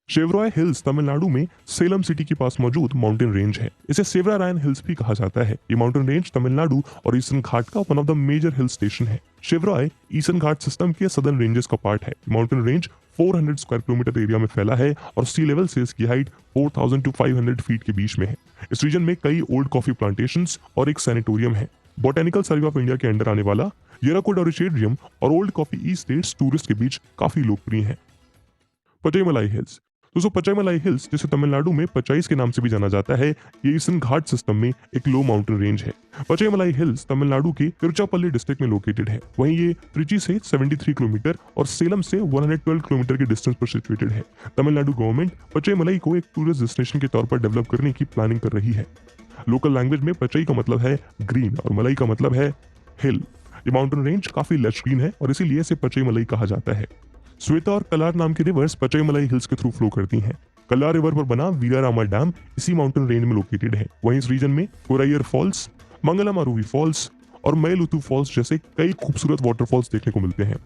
शेवरॉय हिल्स तमिलनाडु में सेलम सिटी के पास मौजूद माउंटेन रेंज है। इसे सेवरारायन हिल्स भी कहा जाता है। ये माउंटेन रेंज तमिलनाडु और ईस्टर्न घाट का one of the major hill station है। शेवरॉय ईस्टर्न घाट सिस्टम के सदर्न रेंजेस का पार्ट है। Mountain range 400 square kilometre area में फैला है और सी लेवल से इसकी हाइट 4000 टू 500 फीट के बीच में है। इस रीजन में कई ओल्ड कॉफी प्लांटेशंस और एक सैनिटोरियम है। बोटेनिकल सर्वे ऑफ इंडिया के अंडर आने वाला येराकुड ओरिचेरियम और ओल्ड कॉफी ई स्टेट्स टूरिस्ट के बीच काफी लोकप्रिय है। पचईमलाई हिल्स। दोस्तों पचईमलाई हिल्स, जिसे तमिलनाडु में पचाईस के नाम से भी जाना जाता है, ये ईस्टर्न घाट सिस्टम में एक लो माउंटेन रेंज है। पचईमलाई हिल्स तमिलनाडु के तिरुचिरापल्ली डिस्ट्रिक्ट में लोकेटेड है। वहीं ये त्रिची से 73 किलोमीटर और सेलम से 112 किलोमीटर के डिस्टेंस पर सिचुएटेड है। तमिलनाडु गवर्नमेंट पचईमलाई को एक टूरिस्ट डेस्टिनेशन के तौर पर डेवलप करने की प्लानिंग कर रही है। लोकल लैंग्वेज में पचई का मतलब है ग्रीन और मलाई का मतलब है हिल। ये माउंटेन रेंज काफी लश ग्रीन है और इसीलिए इसे पचईमलाई कहा जाता है। श्वेता और कलार नाम की रिवर्स पचईमलाई हिल्स के थ्रू फ्लो करती हैं। कलार रिवर पर बना वीरारामा डैम इसी माउंटेन रेंज में लोकेटेड है। वहीं इस रीजन में कोरायर फॉल्स, मंगलमारुवी फॉल्स और मैलुतु फॉल्स जैसे कई खूबसूरत वाटरफॉल्स देखने को मिलते हैं।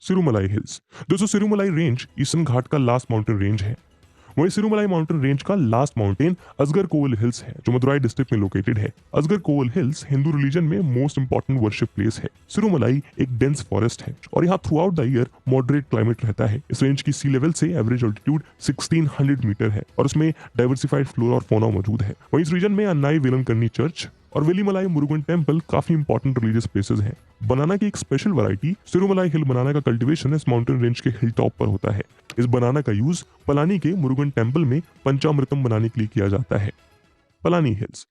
सिरुमलाई हिल्स। दोस्तों सिरुमलाई रेंज ईस्टर्न घाट का लास्ट माउंटेन रेंज है। वहीं सिरुमलाई माउंटेन रेंज का लास्ट माउंटेन अजगर कोवल हिल्स है, जो मदुराई डिस्ट्रिक्ट में लोकेटेड है। अजगर कोवल हिल्स हिंदू रिलीजन में मोस्ट इंपॉर्टेंट वर्शिप प्लेस है। सिरुमलाई एक डेंस फॉरेस्ट है और यहाँ through out the year moderate climate रहता है। इस रेंज की सी लेवल से एवरेज ऑल्टीट्यूड 1600 मीटर है और इसमें डाइवर्सिफाइड फ्लोरा और फौना मौजूद है। वहीं इस रीजन में अन्नाई वेलनकन्नी चर्च और वेलीमलाई मुरुगन टेम्पल काफी इंपॉर्टेंट रिलीजियस प्लेसेस हैं। बनाना की एक स्पेशल वैरायटी सिरुमलाई हिल बनाना का कल्टीवेशन इस माउंटेन रेंज के हिल टॉप पर होता है। इस बनाना का यूज पलानी के मुरुगन टेम्पल में पंचामृतम बनाने के लिए किया जाता है। पलानी हिल्स।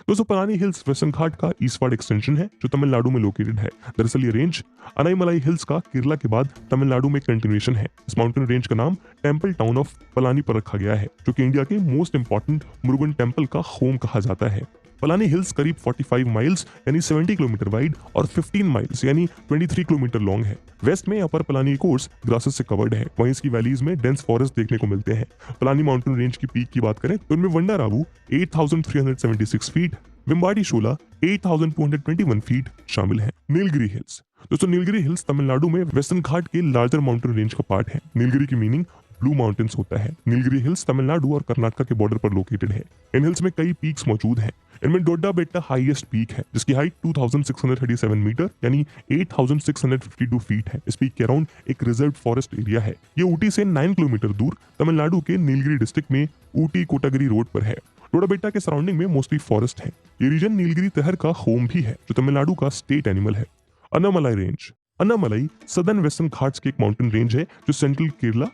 दोस्तों पलानी हिल्स वेस्टर्न घाट का ईस्टवर्ड एक्सटेंशन है, जो तमिलनाडु में लोकेटेड है। दरअसल ये रेंज अनाईमलाई हिल्स का केरला के बाद तमिलनाडु में कंटिन्यूएशन है। इस माउंटेन रेंज का नाम टेम्पल टाउन ऑफ पलानी पर रखा गया है, जो कि इंडिया के मोस्ट इंपॉर्टेंट मुरुगन टेम्पल का होम कहा जाता है। पलानी हिल्स करीब 45 माइल्स यानी 70 किलोमीटर वाइड और 15 माइल्स यानी 23 किलोमीटर लॉन्ग है। वेस्ट में अपर पलानी कोर्स ग्रासेस से कवर्ड है। वहीं इसकी वैलीज में डेंस फॉरेस्ट देखने को मिलते हैं। पलानी माउंटेन रेंज की पीक की बात करें तो उनमें वंडारावू 8376 फीट, विम्बाडी शोला 8221 फीट शामिल है। नीलगिरी हिल्स। दोस्तों नीलगिरी हिल्स तमिलनाडु में वेस्टर्न घाट के लार्जर माउंटेन रेंज का पार्ट है। नीलगिरी की मीनिंग ब्लू माउंटेन्स होता है। नीलगिरी हिल्स तमिलनाडु और कर्नाटक के बॉर्डर पर लोकेटेड है। इन हिल्स में कई पीक्स मौजूद हैं। इनमें डोड्डा बेट्टा हाईएस्ट पीक है, जिसकी हाइट 2637 मीटर यानी 8652 फीट है। इस पीक के अराउंड एक रिजर्व फॉरेस्ट एरिया है। ये ऊटी से 9 किलोमीटर दूर तमिलनाडु के नीलगिरी डिस्ट्रिक्ट में ऊटी कोटागिरी रोड पर है। डोडा बेट्टा के सराउंडिंग में मोस्टली फॉरेस्ट है। ये रीजन नीलगिरी तहर का होम भी है, जो तमिलनाडु का स्टेट एनिमल है। Annamalai range. Annamalai southern western Ghats की एक माउंटेन रेंज है जो सेंट्रल केरला,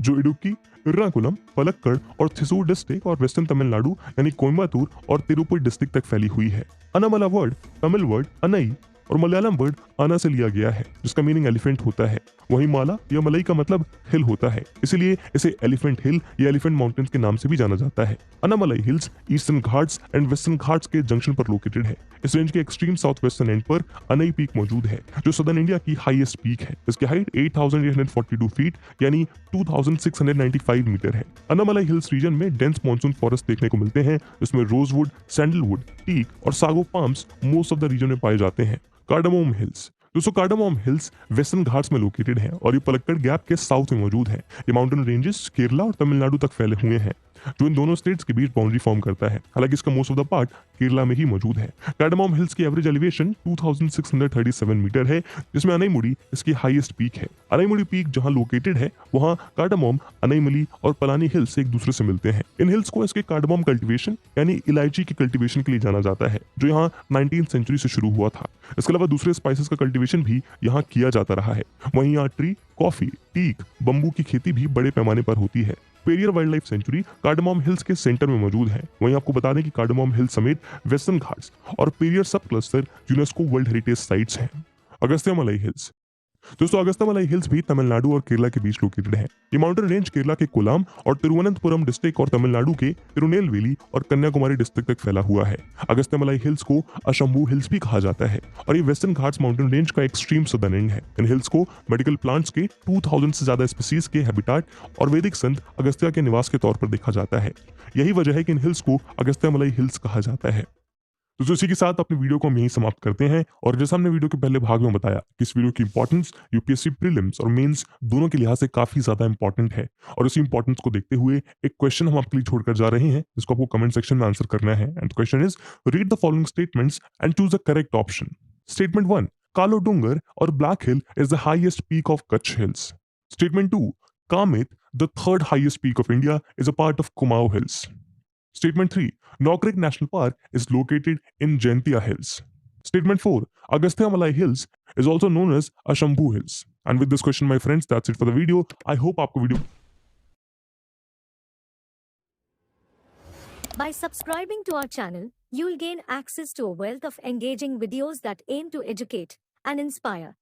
जो इडुक्की, इर्नाकुलम, पलक्कड़ और थिसूर डिस्ट्रिक्ट और वेस्टर्न तमिलनाडु यानी कोयम्बतूर और तिरुपति डिस्ट्रिक्ट तक फैली हुई है। अन्नामला वर्ड तमिल वर्ड अनई और मलयालम वर्ड आना से लिया गया है, जिसका मीनिंग एलिफेंट होता है। वहीं माला या मलई का मतलब हिल होता है, इसीलिए इसे एलिफेंट हिल या एलिफेंट माउंटेन्स के नाम से भी जाना जाता है। Annamalai hills eastern Ghats and western Ghats के जंक्शन पर लोकेटेड है। इस रेंज के एक्सट्रीम साउथ वेस्टर्न एंड पर अनई पीक मौजूद है, जो सदर्न इंडिया की हाईएस्ट पीक है। इसकी हाइट 8842 फीट यानी 2695 मीटर है। अन्नामलाई हिल्स रीजन में डेंस मॉनसून फॉरेस्ट देखने को मिलते हैं, जिसमें रोजवुड, सैंडलवुड, टीक और sago palms most of the region में पाए जाते हैं। Cardamom hills. दोस्तों कार्डामोम हिल्स वेस्टर्न घाट्स में लोकेटेड है और ये पलक्कड़ गैप के साउथ में मौजूद है। ये माउंटेन रेंजेस केरला और तमिलनाडु तक फैले हुए हैं, जो इन दोनों स्टेट्स के बीच बाउंड्री फॉर्म करता है। हालांकि इसका most of the part Kerala में ही मौजूद है। कार्डामोम हिल्स की एवरेज एलिवेशन 2637 मीटर है, जिसमें अनईमुड़ी इसकी हाईएस्ट पीक है। अनईमुड़ी पीक जहां लोकेटेड है, वहां कार्डामोम, अनईमली और पलानी हिल्स एक दूसरे से मिलते हैं। इन हिल्स को इसके कार्डामोम कल्टीवेशन यानी इलायची की कल्टीवेशन के लिए जाना जाता है, जो यहाँ 19th सेंचुरी से शुरू हुआ था। इसके अलावा दूसरे स्पाइसेस का कल्टीवेशन भी यहाँ किया जाता रहा है। वहीं यहाँ ट्री, कॉफी, टीक, बम्बू की खेती भी बड़े पैमाने पर होती है। Periyar wildlife sanctuary cardamom hills के सेंटर में मौजूद है। वहीं आपको बता दें कि कार्डामोम हिल्स समेत वेस्टर्न घाट्स और Periyar sub cluster UNESCO world heritage sites हैं। अगस्त्यमलाई हिल्स। दोस्तों अगस्त्यमलाई हिल्स भी तमिलनाडु और केरला के बीच लोकेटेड है। ये माउंटेन रेंज केरला के कोलाम और तिरुवनंतपुरम डिस्ट्रिक्ट और तमिलनाडु के तिरुनेलवेली और कन्याकुमारी डिस्ट्रिक्ट तक फैला हुआ है। अगस्त्यमलाई हिल्स को अशंभू हिल्स भी कहा जाता है और ये वेस्टर्न घाट्स माउंटेन रेंज का एक्सट्रीम सदर्न एंड है। इन हिल्स को मेडिकल प्लांट्स के 2000 से ज्यादा स्पीसीज के हैबिटाट और वैदिक संत अगस्त्य के निवास के तौर पर देखा जाता है। यही वजह है कि इन हिल्स को अगस्त्यमलाई हिल्स कहा जाता है। तो इसी के साथ अपनी वीडियो को हम यहीं समाप्त करते हैं। और जैसा हमने वीडियो के पहले भाग में बताया कि इस वीडियो की इंपॉर्टेंस यूपीएससी प्रीलिम्स और मेंस दोनों के लिहाज से काफी ज्यादा इंपॉर्टेंट है। और इसी इंपॉर्टेंस को देखते हुए एक क्वेश्चन हम आपके लिए छोड़कर जा रहे हैं, जिसको आपको कमेंट सेक्शन में आंसर करना है। And question is read the following statements and choose the correct option. Statement 1, कालो डूंगर और black hill is the highest peak of Kutch hills. Statement 2, कामित, the third highest peak of India, is a part of Kumaon hills. Statement 3, Nokrik National Park is located in Jaintia Hills. Statement 4, Agastyamalai Hills is also known as Ashambhu Hills. And with this question, my friends, that's it for the video. I hope आपको video By subscribing to our channel, you'll gain access to a wealth of engaging videos that aim to educate and inspire.